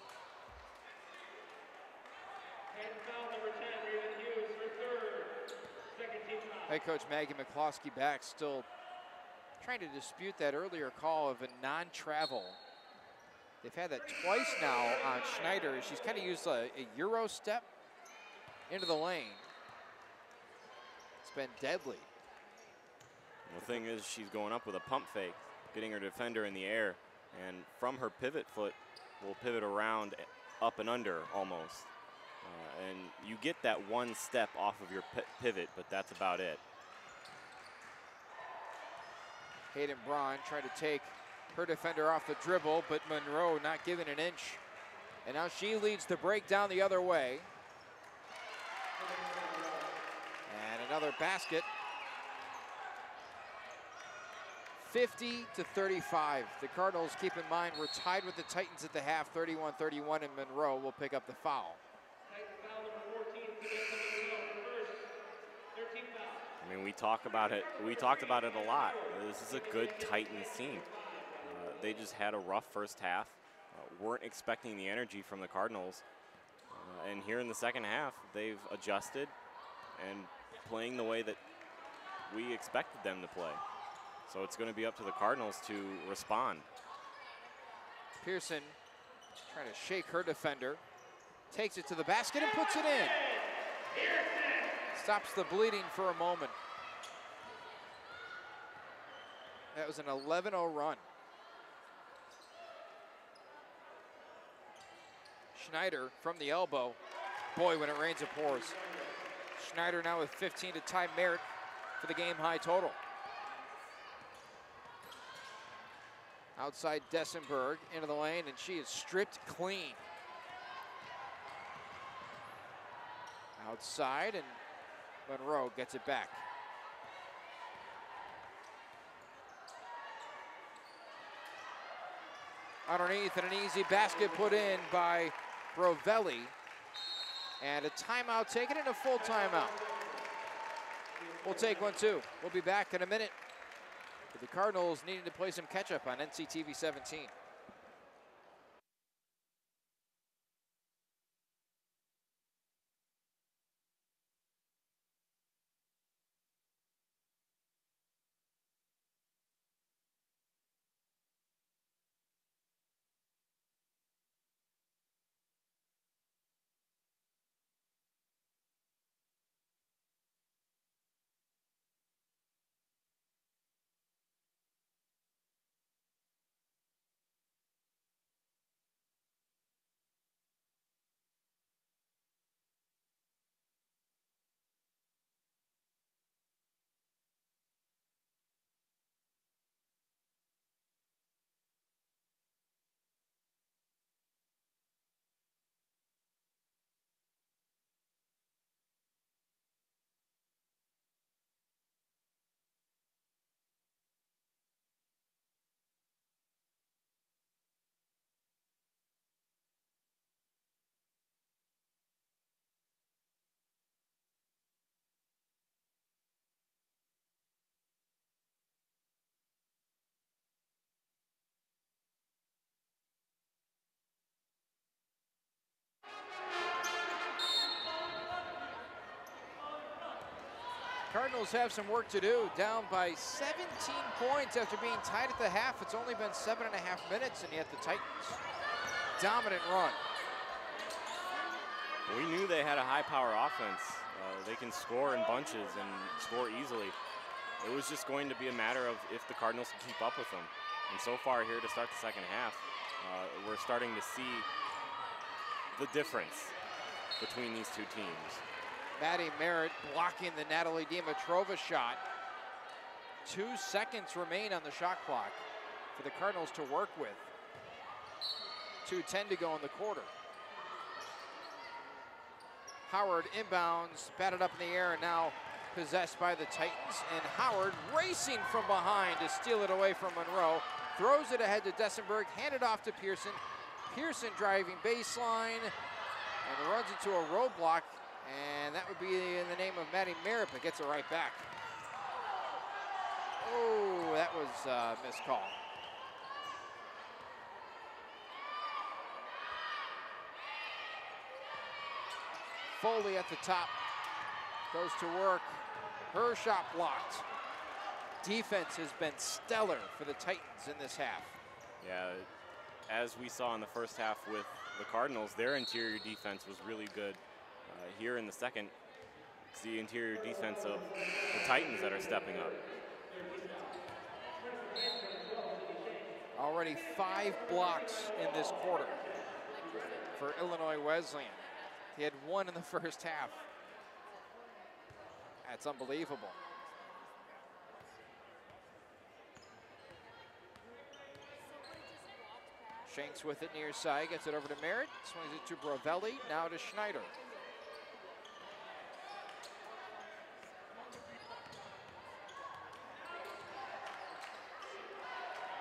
Head coach Maggie McCloskey back, still trying to dispute that earlier call of a non-travel They've had that twice now on Schneider. She's kind of used a Euro step into the lane. It's been deadly. The thing is, she's going up with a pump fake, getting her defender in the air, and from her pivot foot, will pivot around up and under almost. And you get that one step off of your pivot, but that's about it. Hayden Braun trying to take her defender off the dribble, but Monroe not giving an inch. And now she leads the break down the other way. And another basket. 50-35. The Cardinals, keep in mind, we're tied with the Titans at the half, 31-31, and Monroe will pick up the foul. I mean, we talked about it a lot. This is a good Titans team. They just had a rough first half. Weren't expecting the energy from the Cardinals. And here in the second half, they've adjusted and playing the way that we expected them to play. So it's going to be up to the Cardinals to respond. Pearson trying to shake her defender. Takes it to the basket and puts it in. Stops the bleeding for a moment. That was an 11-0 run. Schneider from the elbow. Boy, when it rains, it pours. Schneider now with 15 to tie Merritt for the game high total. Outside Dessenberg into the lane, and she is stripped clean. Outside, and Monroe gets it back. Underneath, and an easy basket put in by Rovelli. And a timeout taken and a full timeout. We'll take one too. We'll be back in a minute. The Cardinals needing to play some catch up on NCTV 17. Cardinals have some work to do, down by 17 points after being tied at the half. It's only been 7.5 minutes, and yet the Titans, dominant run. We knew they had a high-power offense. They can score in bunches and score easily. It was just going to be a matter of if the Cardinals can keep up with them. And so far here to start the second half, we're starting to see the difference between these two teams. Maddie Merritt blocking the Natalie Dimitrova shot. 2 seconds remain on the shot clock for the Cardinals to work with. 2:10 to go in the quarter. Howard inbounds, batted up in the air, and now possessed by the Titans. And Howard racing from behind to steal it away from Monroe. Throws it ahead to Dessenberg, handed off to Pearson. Pearson driving baseline and runs into a roadblock. And that would be in the name of Maddie Merritt, but gets it right back. Oh, that was a missed call. Foley at the top, goes to work. Her shot blocked. Defense has been stellar for the Titans in this half. Yeah, as we saw in the first half with the Cardinals, their interior defense was really good. Here in the second, it's the interior defense of the Titans that are stepping up. Already 5 blocks in this quarter for Illinois Wesleyan. He had 1 in the first half. That's unbelievable. Shanks with it near side, gets it over to Merritt, swings it to Brovelli, now to Schneider.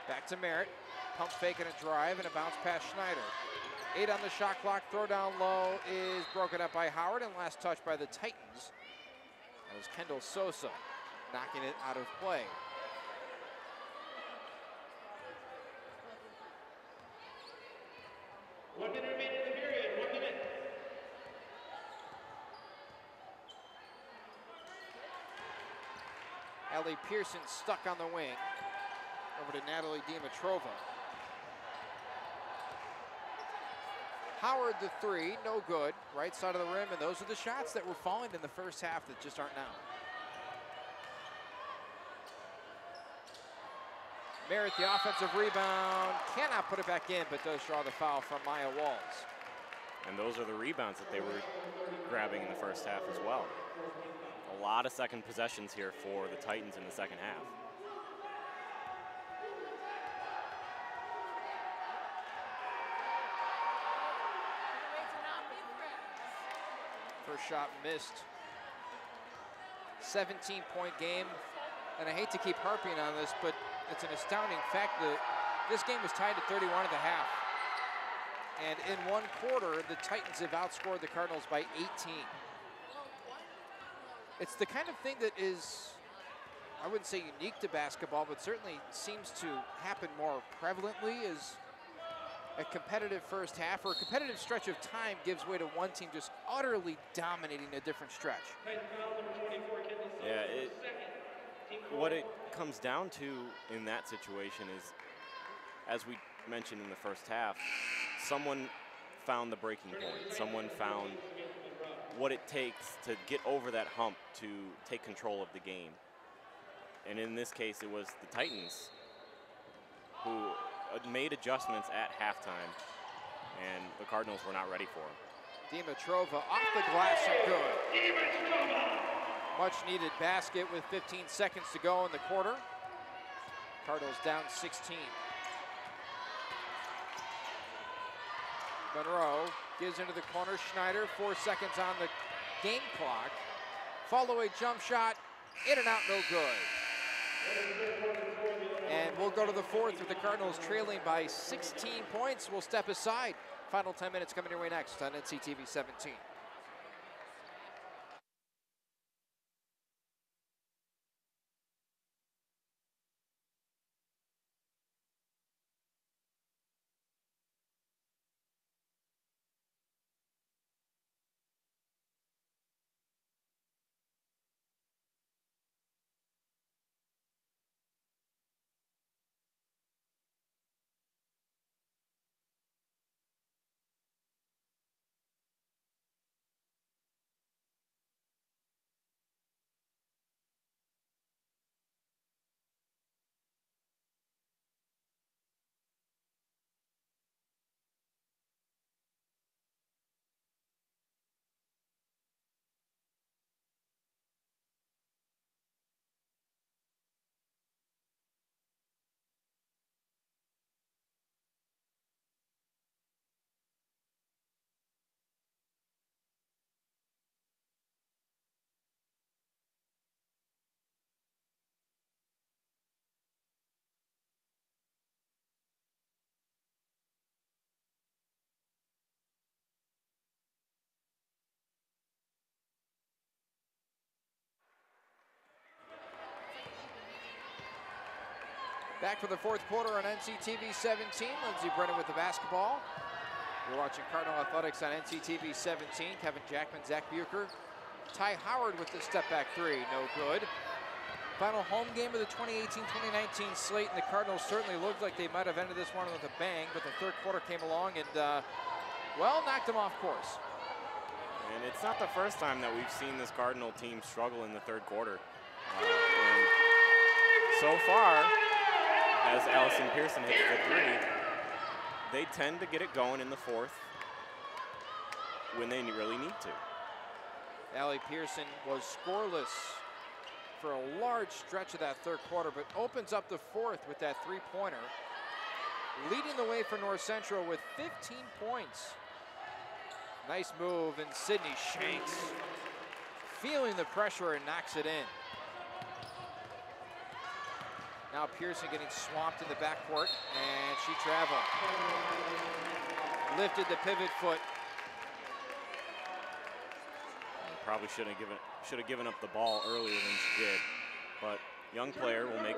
Back to Merritt, pump fake and a drive and a bounce past Schneider. 8 on the shot clock, throw down low is broken up by Howard, and last touch by the Titans. That was Kendall Sosa knocking it out of play. One minute remaining in the period. 1 minute. Ellie Pearson stuck on the wing. Over to Natalie Dimitrova. Howard the 3, no good. Right side of the rim, and those are the shots that were falling in the first half that just aren't now. Merritt, the offensive rebound, cannot put it back in, but does draw the foul from Maya Walls. And those are the rebounds that they were grabbing in the first half as well. A lot of second possessions here for the Titans in the second half. First shot missed. 17-point game. And I hate to keep harping on this, but it's an astounding fact that this game was tied to 31 at the half. And in one quarter, the Titans have outscored the Cardinals by 18. It's the kind of thing that is, I wouldn't say unique to basketball, but certainly seems to happen more prevalently as a competitive first half or a competitive stretch of time gives way to one team just utterly dominating a different stretch. Yeah, what it comes down to in that situation is, as we mentioned in the first half, someone found the breaking point. Someone found what it takes to get over that hump to take control of the game. And in this case, it was the Titans who made adjustments at halftime, and the Cardinals were not ready for them. Dimitrova off the glass and good. Much needed basket with 15 seconds to go in the quarter. Cardinals down 16. Monroe gives into the corner. Schneider, 4 seconds on the game clock. Follow-away jump shot, in and out, no good. And we'll go to the fourth with the Cardinals trailing by 16 points. We'll step aside. Final 10 minutes coming your way next on NCTV 17. Back for the fourth quarter on NCTV 17. Lindsey Brennan with the basketball. You're watching Cardinal Athletics on NCTV 17. Kevin Jackman, Zach Bucher. Ty Howard with the step back 3, no good. Final home game of the 2018-2019 slate, and the Cardinals certainly looked like they might have ended this one with a bang, but the third quarter came along and, well, knocked them off course. And it's not the first time that we've seen this Cardinal team struggle in the third quarter. And so far, as Allison Pearson hits the three, they tend to get it going in the fourth when they really need to. Allie Pearson was scoreless for a large stretch of that third quarter, but opens up the fourth with that three-pointer, leading the way for North Central with 15 points. Nice move, and Sydney Shanks feeling the pressure and knocks it in. Now Pearson getting swamped in the backcourt, and she traveled. Lifted the pivot foot. Probably should have given up the ball earlier than she did, but young player will make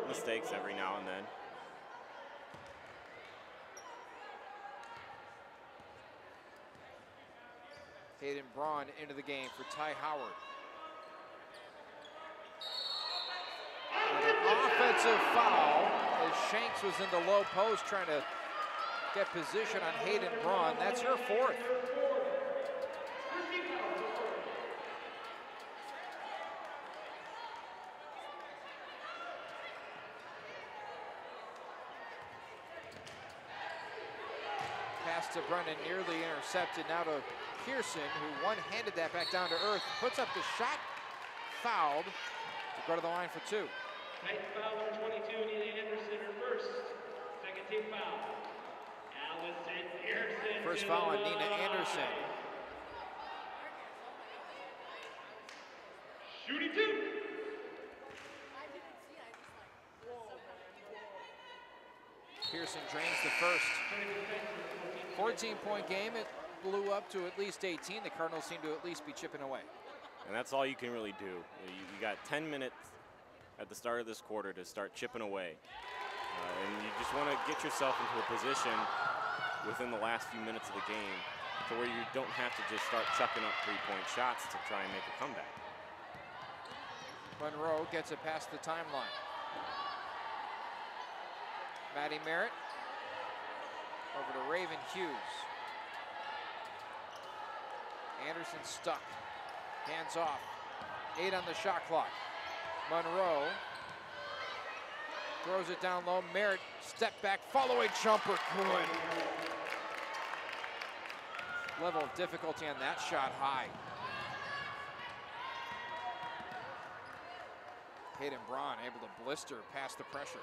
mistakes every now and then. Hayden Braun into the game for Ty Howard. And an offensive foul as Shanks was in the low post trying to get position on Hayden Braun. That's her fourth. Pass to Brennan, nearly intercepted. Now to Pearson, who one-handed that back down to earth. Puts up the shot, fouled, to go to the line for two. Ninth foul, number 22, Nina Anderson, her first. Second team foul. Allison Pearson. First foul on Nina Anderson. Shooting two. Pearson drains the first. 14-point game. It blew up to at least 18. The Cardinals seem to at least be chipping away. And that's all you can really do. You got 10 minutes at the start of this quarter to start chipping away. And you just want to get yourself into a position within the last few minutes of the game to where you don't have to just start chucking up three-point shots to try and make a comeback. Monroe gets it past the timeline. Maddie Merritt over to Raven Hughes. Anderson stuck. Hands off. 8 on the shot clock. Monroe throws it down low. Merritt, step back, follow-away jumper. Good. Level of difficulty on that shot high. Hayden Braun able to blister past the pressure.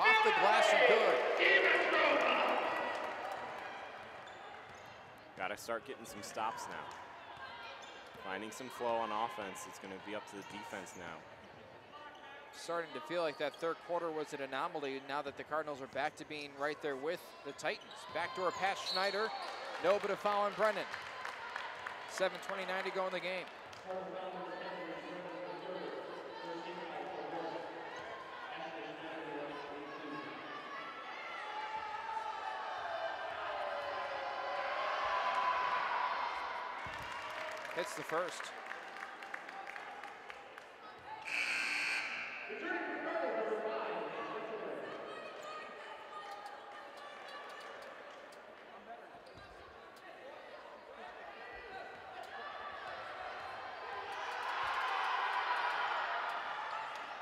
Off the glass and good. Got to start getting some stops now. Finding some flow on offense. It's going to be up to the defense now. Starting to feel like that third quarter was an anomaly now that the Cardinals are back to being right there with the Titans. Backdoor pass Schneider. No, but a foul on Brennan. 7:29 to go in the game. Hits the first.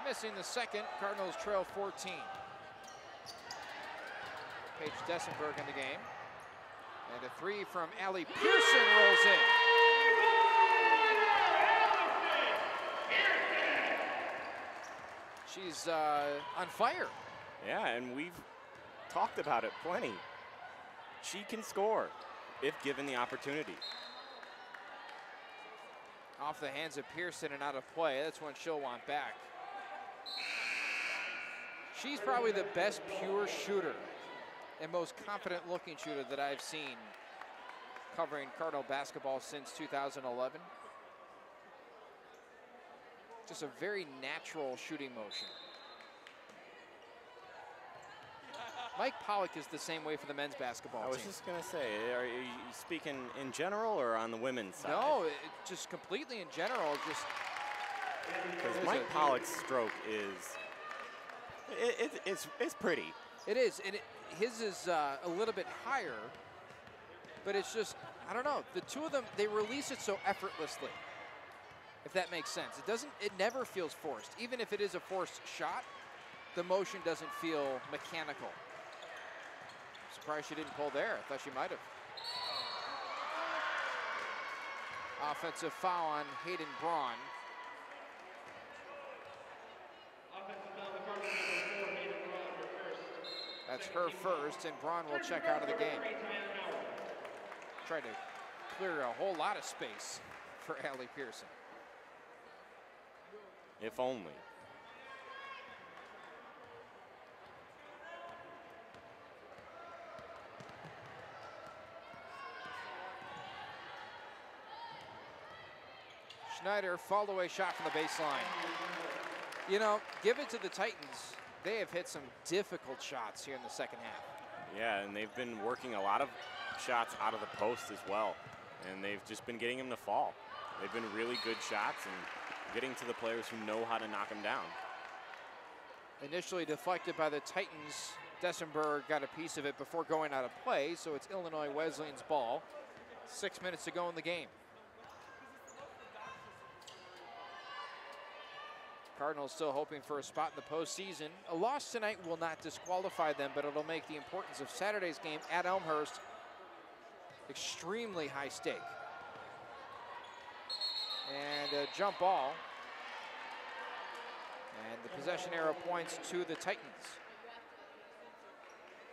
Missing the second, Cardinals trail 14. Paige Dessenberg in the game. And a three from Allie Pearson rolls in. She's on fire. Yeah, and we've talked about it plenty. She can score if given the opportunity. Off the hands of Pearson and out of play. That's one she'll want back. She's probably the best pure shooter and most confident looking shooter that I've seen covering Cardinal basketball since 2011. Just a very natural shooting motion. Mike Pollock is the same way for the men's basketball team. I was just going to say, are you speaking in general or on the women's side? No, just completely in general. Just because Mike Pollock's stroke it's pretty. It is, and his is a little bit higher, but it's just, I don't know. The two of them, they release it so effortlessly, if that makes sense. It never feels forced. Even if it is a forced shot, the motion doesn't feel mechanical. I'm surprised she didn't pull there. I thought she might have. Offensive foul on Hayden Braun. That's her first, and Braun will check out of the game. Tried to clear a whole lot of space for Allie Pearson. If only. Schneider, fall away shot from the baseline. You know, give it to the Titans. They have hit some difficult shots here in the second half. Yeah, and they've been working a lot of shots out of the post as well. And they've just been getting them to fall. They've been really good shots and getting to the players who know how to knock them down. Initially deflected by the Titans. Dessenberg got a piece of it before going out of play, so it's Illinois Wesleyan's ball. 6 minutes to go in the game. Cardinals still hoping for a spot in the postseason. A loss tonight will not disqualify them, but it'll make the importance of Saturday's game at Elmhurst extremely high stake. And a jump ball. And the possession arrow points to the Titans.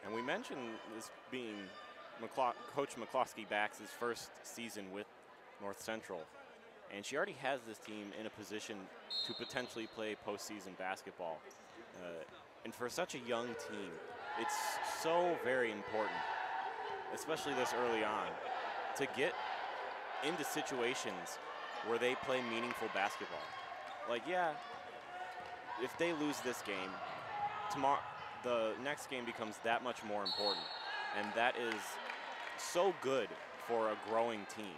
And we mentioned this being Coach McCloskey-Bax's first season with North Central. And she already has this team in a position to potentially play postseason basketball. And for such a young team, it's so very important, especially this early on, to get into situations where they play meaningful basketball. Like, yeah, if they lose this game, tomorrow, the next game becomes that much more important. And that is so good for a growing team.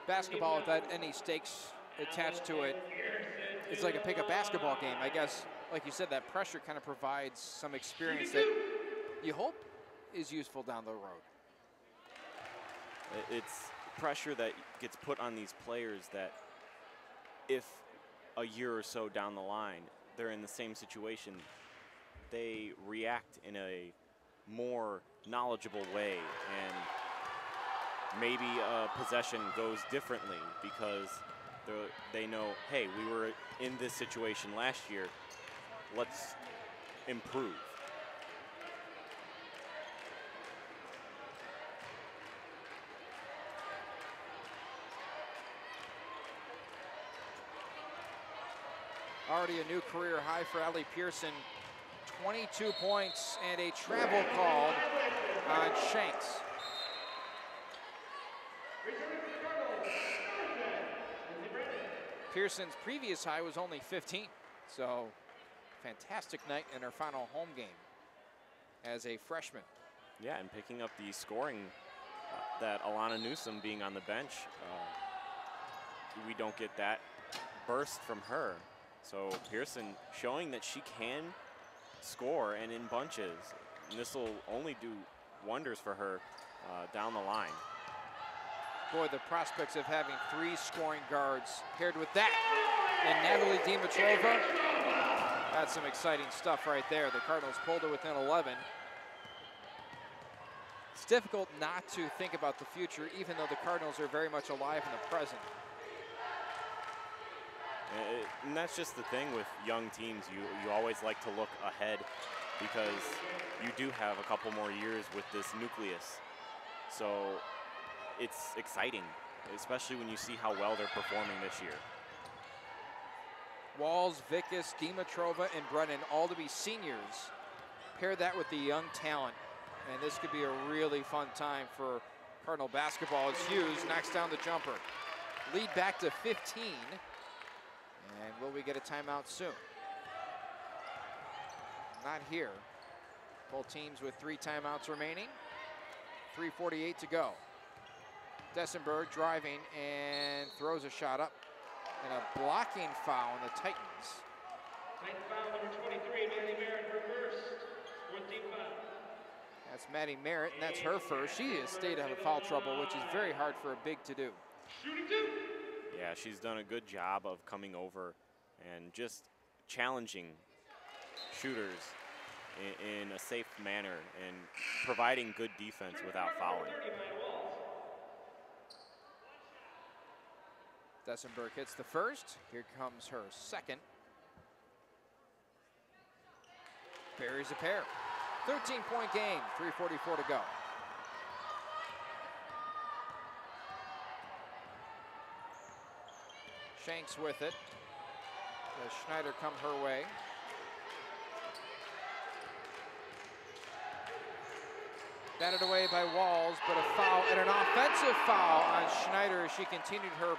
Basketball without any stakes attached to it, it's like a pickup basketball game. I guess, like you said, that pressure kind of provides some experience that you hope is useful down the road. It's pressure that gets put on these players that if a year or so down the line they're in the same situation, they react in a more knowledgeable way, and maybe a possession goes differently because they know, hey, we were in this situation last year, let's improve. Already a new career high for Allie Pearson. 22 points and a travel called on Shanks. Pearson's previous high was only 15, so fantastic night in her final home game as a freshman. Yeah, and picking up the scoring that Alana Newsom being on the bench, we don't get that burst from her. So Pearson showing that she can score and in bunches. And this will only do wonders for her down the line. Boy, the prospects of having 3 scoring guards paired with that and Natalie Dimitrova, that's some exciting stuff right there. The Cardinals pulled it within 11. It's difficult not to think about the future, even though the Cardinals are very much alive in the present. And that's just the thing with young teams. You always like to look ahead because you do have a couple more years with this nucleus. So it's exciting, especially when you see how well they're performing this year. Walls, Vickus, Dimitrova, and Brennan, all to be seniors. Pair that with the young talent, and this could be a really fun time for Cardinal basketball. As Hughes knocks down the jumper. Lead back to 15. And will we get a timeout soon? not here. Both teams with 3 timeouts remaining. 3:48 to go. Dessenberg driving and throws a shot up. And a blocking foul on the Titans. Titan foul number 23, Maddie Merritt, her first. 14 foul. That's Maddie Merritt, and that's her first. She has stayed out of foul trouble, which is very hard for a big to do. Shooting 2. Yeah, she's done a good job of coming over and just challenging shooters in a safe manner and providing good defense without fouling. Dessenberg hits the first. Here comes her second. Buries a pair. 13-point game, 3:44 to go. Shanks with it. As Schneider come her way. Batted away by Walls, but a foul and an offensive foul on Schneider as she continued her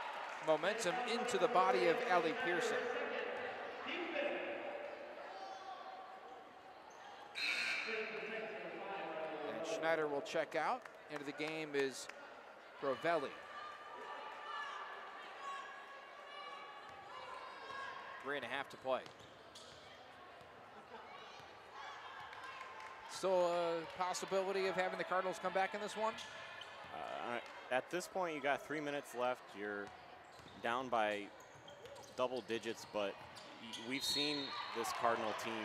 momentum into the body of Allie Pearson. And Schneider will check out. Into the game is Rovelli. 3.5 to play. Still a possibility of having the Cardinals come back in this one? At this point, you got 3 minutes left. You're down by double digits, but we've seen this Cardinal team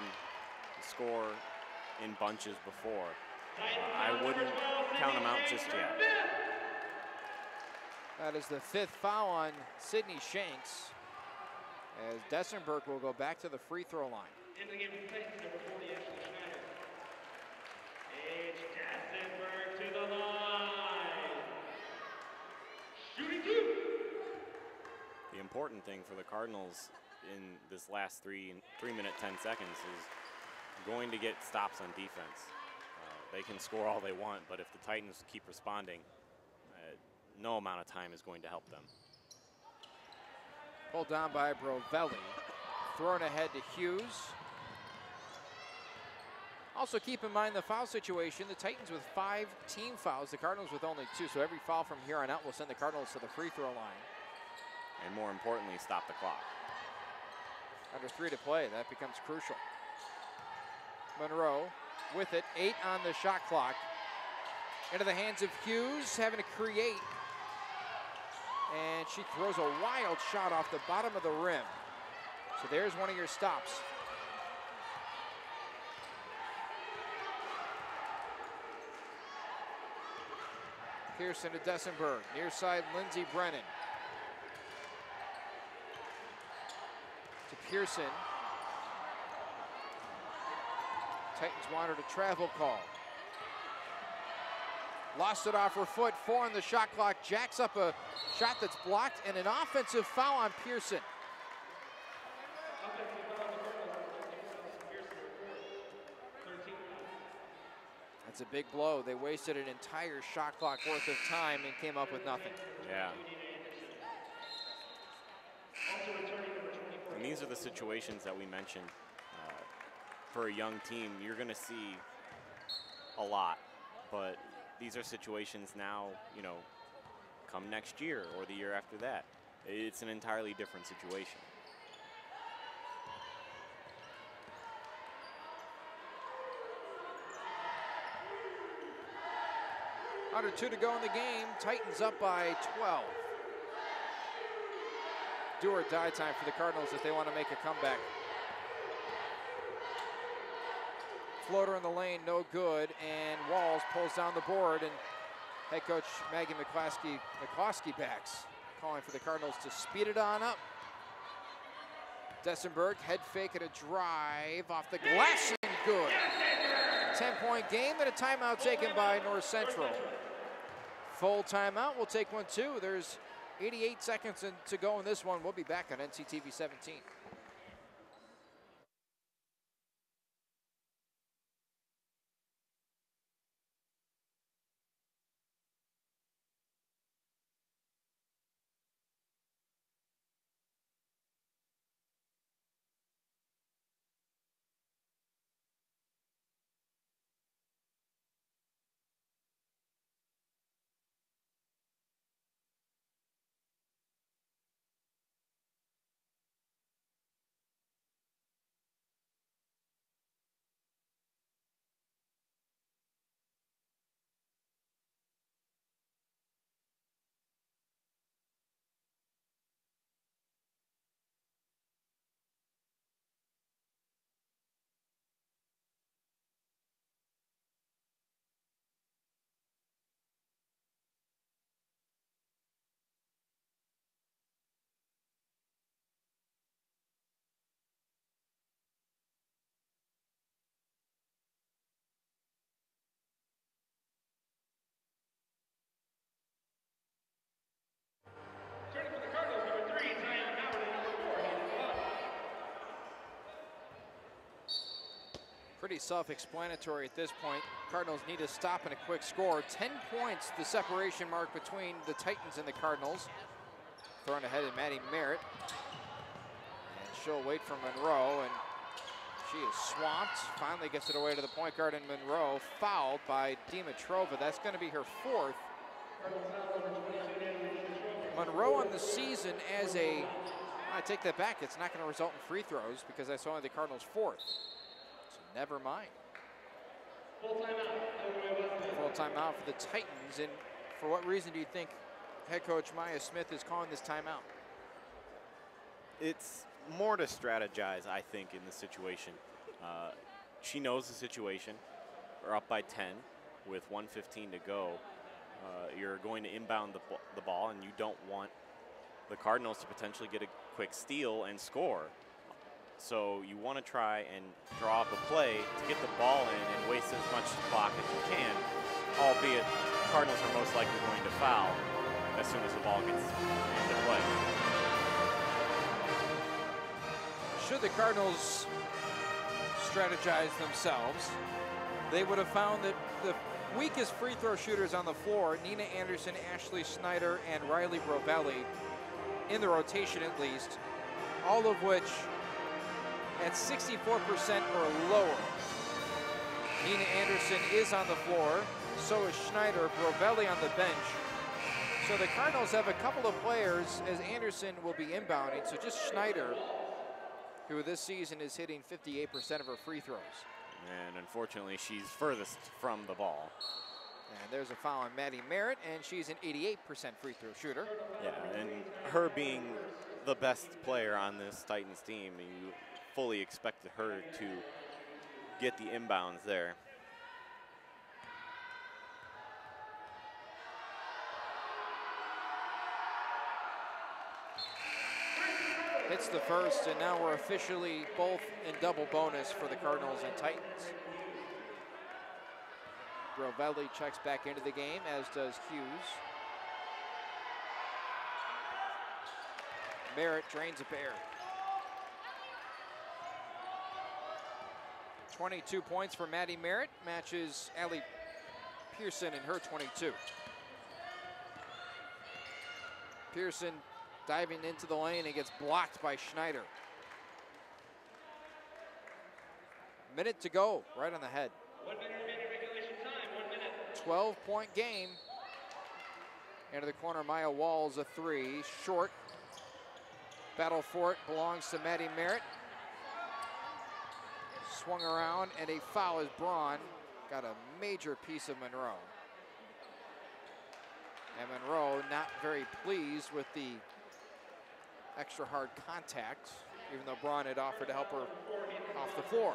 score in bunches before. I wouldn't count them out just yet. That is the 5th foul on Sydney Shanks, as Dessenberg will go back to the free throw line. Into the game for Titans, number 40, Ashley Schneider. It's Dessenberg to the line. Shooting 2. The important thing for the Cardinals in this last 3 minute 10 seconds is going to get stops on defense. They can score all they want, but if the Titans keep responding, no amount of time is going to help them. Pulled down by Brovelli. Thrown ahead to Hughes. Also keep in mind the foul situation. The Titans with 5 team fouls, the Cardinals with only 2. So every foul from here on out will send the Cardinals to the free throw line. And more importantly, stop the clock. Under 3 to play, that becomes crucial. Monroe with it, 8 on the shot clock. Into the hands of Hughes, having to create. And she throws a wild shot off the bottom of the rim. So there's one of your stops. Pearson to Dessenberg, near side Lindsey Brennan. To Pearson. Titans wanted a travel call. Lost it off her foot, 4 on the shot clock. Jacks up a shot that's blocked and an offensive foul on Pearson. That's a big blow. They wasted an entire shot clock worth of time and came up with nothing. Yeah. And these are the situations that we mentioned. For a young team, you're going to see a lot, but these are situations now, you know, come next year or the year after that. It's an entirely different situation. Under 2 to go in the game. Titans up by 12. Do or die time for the Cardinals if they want to make a comeback. Floater in the lane, no good, and Walls pulls down the board, and head coach Maggie McCloskey backs, calling for the Cardinals to speed it on up. Dessenberg, head fake and a drive off the glass, and good. 10-point game, and a timeout taken by North Central. Full timeout, we'll take one too. There's 88 seconds to go in this one. We'll be back on NCTV 17. Pretty self-explanatory at this point. Cardinals need to stop and a quick score. 10 points, the separation mark between the Titans and the Cardinals. Thrown ahead of Maddie Merritt. And she'll wait for Monroe, and she is swamped. Finally gets it away to the point guard, and Monroe fouled by Dimitrova. That's going to be her 4th. Monroe on the season as a, I take that back, it's not going to result in free throws because that's only the Cardinals' 4th. So never mind. Full timeout for the Titans. And for what reason do you think head coach Maya Smith is calling this timeout? It's more to strategize, I think, in this situation. She knows the situation. We're up by 10 with 1:15 to go. You're going to inbound the ball, and you don't want the Cardinals to potentially get a quick steal and score. So you want to try and draw up a play to get the ball in and waste as much clock as you can, albeit the Cardinals are most likely going to foul as soon as the ball gets into play. Should the Cardinals strategize themselves, they would have found that the weakest free throw shooters on the floor, Nina Anderson, Ashley Schneider, and Riley Brovelli, in the rotation at least, all of which at 64% or lower. Nina Anderson is on the floor, so is Schneider, Brovelli on the bench. So the Cardinals have a couple of players, as Anderson will be inbounding, so just Schneider, who this season is hitting 58% of her free throws. And unfortunately, she's furthest from the ball. And there's a foul on Maddie Merritt, and she's an 88% free throw shooter. Yeah, and her being the best player on this Titans team, you fully expected her to get the inbounds there. Hits the first, and now we're officially both in double bonus for the Cardinals and Titans. Brovelli checks back into the game, as does Hughes. Merritt drains a pair. 22 points for Maddie Merritt, matches Allie Pearson in her 22. Pearson diving into the lane and gets blocked by Schneider. Minute to go, right on the head. 1 minute remaining regulation time, 1 minute. 12-point game. Into the corner, Maya Walls, a 3, short. Battle for it belongs to Maddie Merritt. Swung around, and a foul as Braun got a major piece of Monroe. And Monroe not very pleased with the extra hard contact, even though Braun had offered to help her off the floor.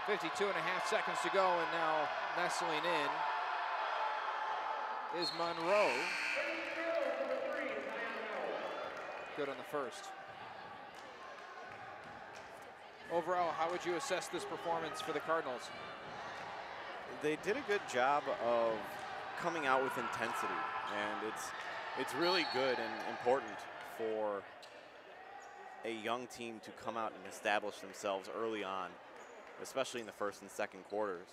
.52.5 seconds to go, and now nestling in is Monroe. Good on the first. Overall, how would you assess this performance for the Cardinals? They did a good job of coming out with intensity, and it's really good and important for a young team to come out and establish themselves early on, especially in the first and second quarters.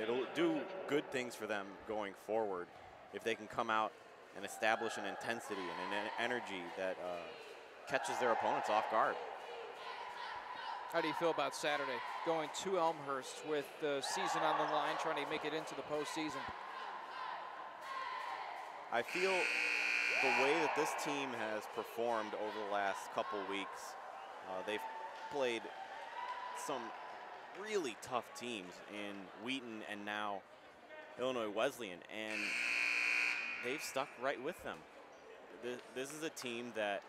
It'll do good things for them going forward if they can come out and establish an intensity and an energy that catches their opponents off guard. How do you feel about Saturday, going to Elmhurst with the season on the line, trying to make it into the postseason? I feel the way that this team has performed over the last couple weeks, they've played some really tough teams in Wheaton and now Illinois Wesleyan, and they've stuck right with them. This is a team that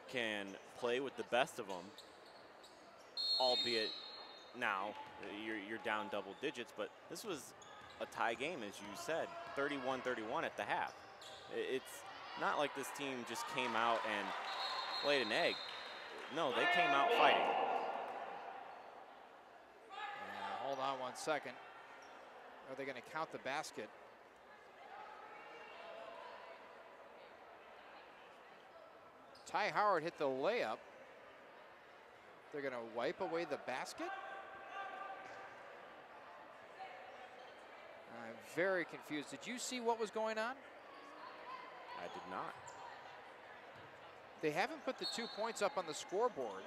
can play with the best of them, albeit now you're down double digits, but this was a tie game, as you said, 31-31 at the half. It's not like this team just came out and laid an egg. No, they came out fighting. Hold on 1 second. Are they going to count the basket? Ty Howard hit the layup. They're going to wipe away the basket? I'm very confused. Did you see what was going on? I did not. They haven't put the 2 points up on the scoreboard.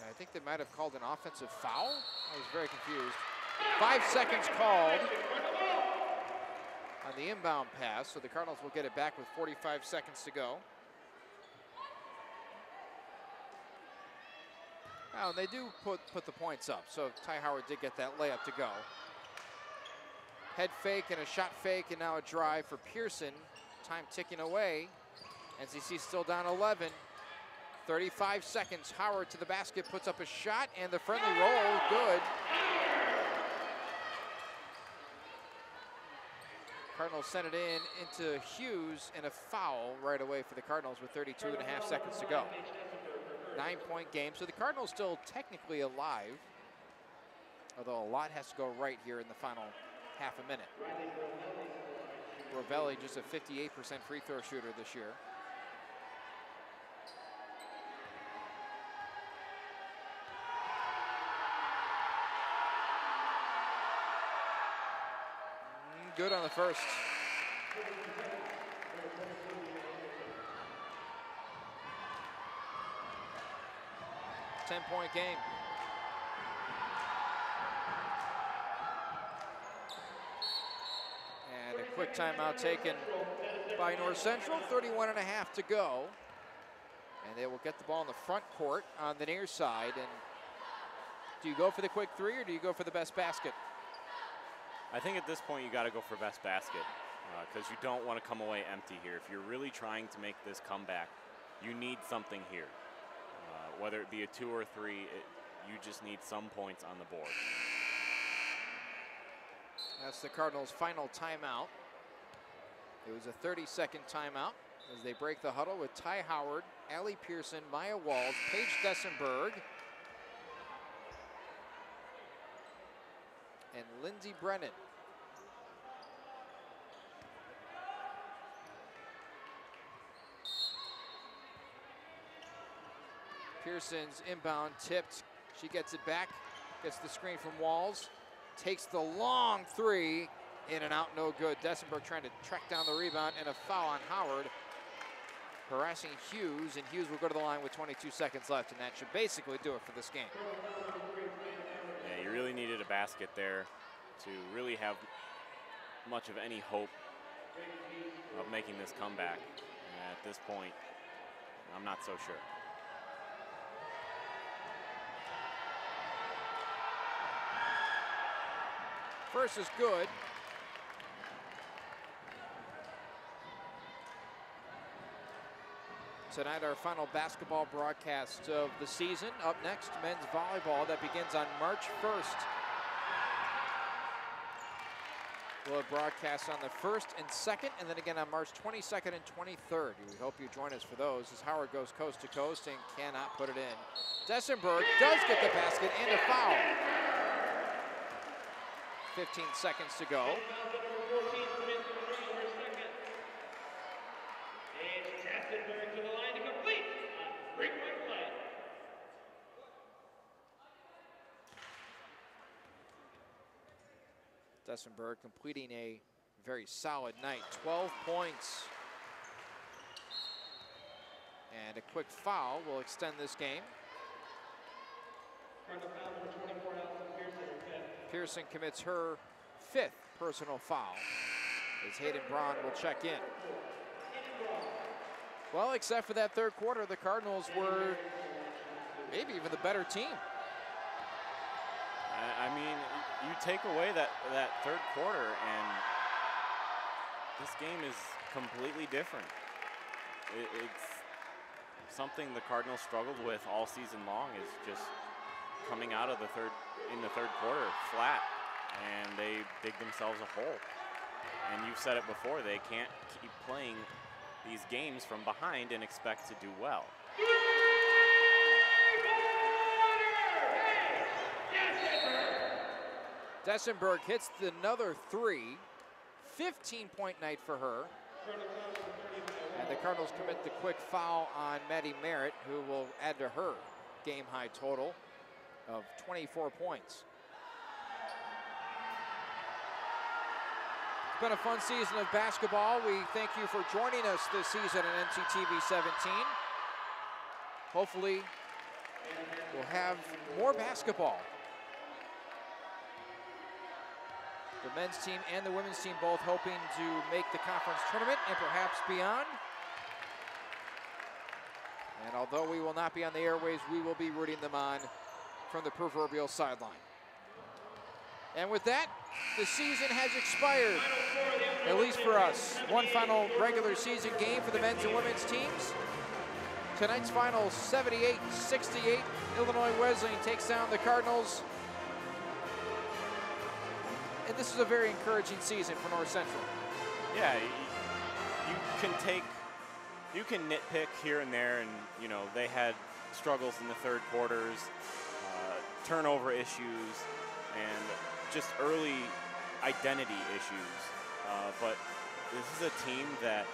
I think they might have called an offensive foul. I was very confused. 5 seconds called on the inbound pass, so the Cardinals will get it back with 45 seconds to go. Now, they do put the points up, so Ty Howard did get that layup to go. Head fake and a shot fake, and now a drive for Pearson. Time ticking away. NCC still down 11. 35 seconds. Howard to the basket, puts up a shot, and the friendly roll, good. Cardinals sent it into Hughes, and a foul right away for the Cardinals with 32.5 seconds to go. 9-point game, so the Cardinals still technically alive, although a lot has to go right here in the final half a minute. Rovelli just a 58% free throw shooter this year. Good on the first. Ten-point game. And a quick timeout taken by North Central. 31 and a half to go. And they will get the ball in the front court on the near side. And do you go for the quick three or do you go for the best basket? I think at this point you got to go for best basket because you don't want to come away empty here. If you're really trying to make this comeback, you need something here. Whether it be a 2 or 3, you just need some points on the board. That's the Cardinals' final timeout. It was a 30-second timeout as they break the huddle with Ty Howard, Allie Pearson, Maya Walls, Paige Dessenberg, and Lindsey Brennan. Pearson's inbound tipped. She gets it back, gets the screen from Walls, takes the long three, in and out, no good. Dessenberg trying to track down the rebound, and a foul on Howard, harassing Hughes, and Hughes will go to the line with 22 seconds left, and that should basically do it for this game. Yeah, you really needed a basket there to really have much of any hope of making this comeback. And at this point, I'm not so sure. First is good. Tonight, our final basketball broadcast of the season. Up next, men's volleyball that begins on March 1st. We'll have broadcasts on the 1st and 2nd, and then again on March 22nd and 23rd. We hope you join us for those as Howard goes coast to coast and cannot put it in. Dessenberg does get the basket and a foul. 15 seconds to go. Dessenberg completing a very solid night. 12 points. And a quick foul will extend this game. Pearson commits her 5th personal foul as Hayden Braun will check in. Well, except for that third quarter, the Cardinals were maybe even the better team. I mean, you take away that third quarter and this game is completely different. It's something the Cardinals struggled with all season long, is just coming out of the third quarter flat, and they dig themselves a hole. And you've said it before, they can't keep playing these games from behind and expect to do well. Dessenberg hits another three. 15-point night for her. And the Cardinals commit the quick foul on Maddie Merritt, who will add to her game-high total of 24 points. It's been a fun season of basketball. We thank you for joining us this season on NCTV 17. Hopefully, we'll have more basketball. The men's team and the women's team both hoping to make the conference tournament and perhaps beyond. And although we will not be on the airwaves, we will be rooting them on from the proverbial sideline. And with that, the season has expired, at least for us. One final regular season game for the men's and women's teams. Tonight's final, 78-68. Illinois Wesleyan takes down the Cardinals. And this is a very encouraging season for North Central. Yeah, you can nitpick here and there, and you know they had struggles in the third quarters, turnover issues, and just early identity issues. But this is a team that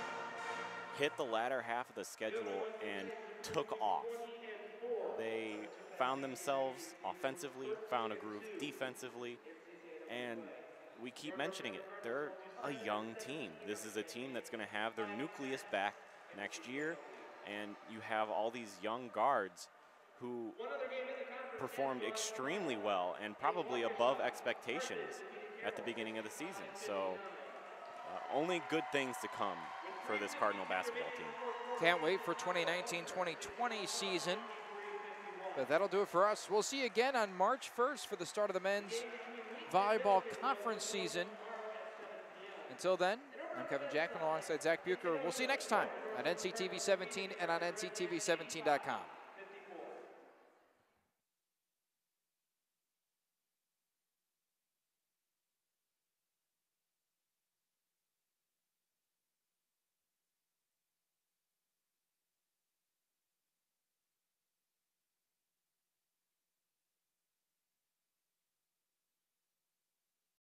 hit the latter half of the schedule and took off. They found themselves offensively, found a groove defensively, and we keep mentioning it. They're a young team. This is a team that's going to have their nucleus back next year, and you have all these young guards who performed extremely well and probably above expectations at the beginning of the season. So only good things to come for this Cardinal basketball team. Can't wait for 2019-2020 season. But that'll do it for us. We'll see you again on March 1st for the start of the men's volleyball conference season. Until then, I'm Kevin Jackman alongside Zach Bucher. We'll see you next time on NCTV 17 and on NCTV17.com.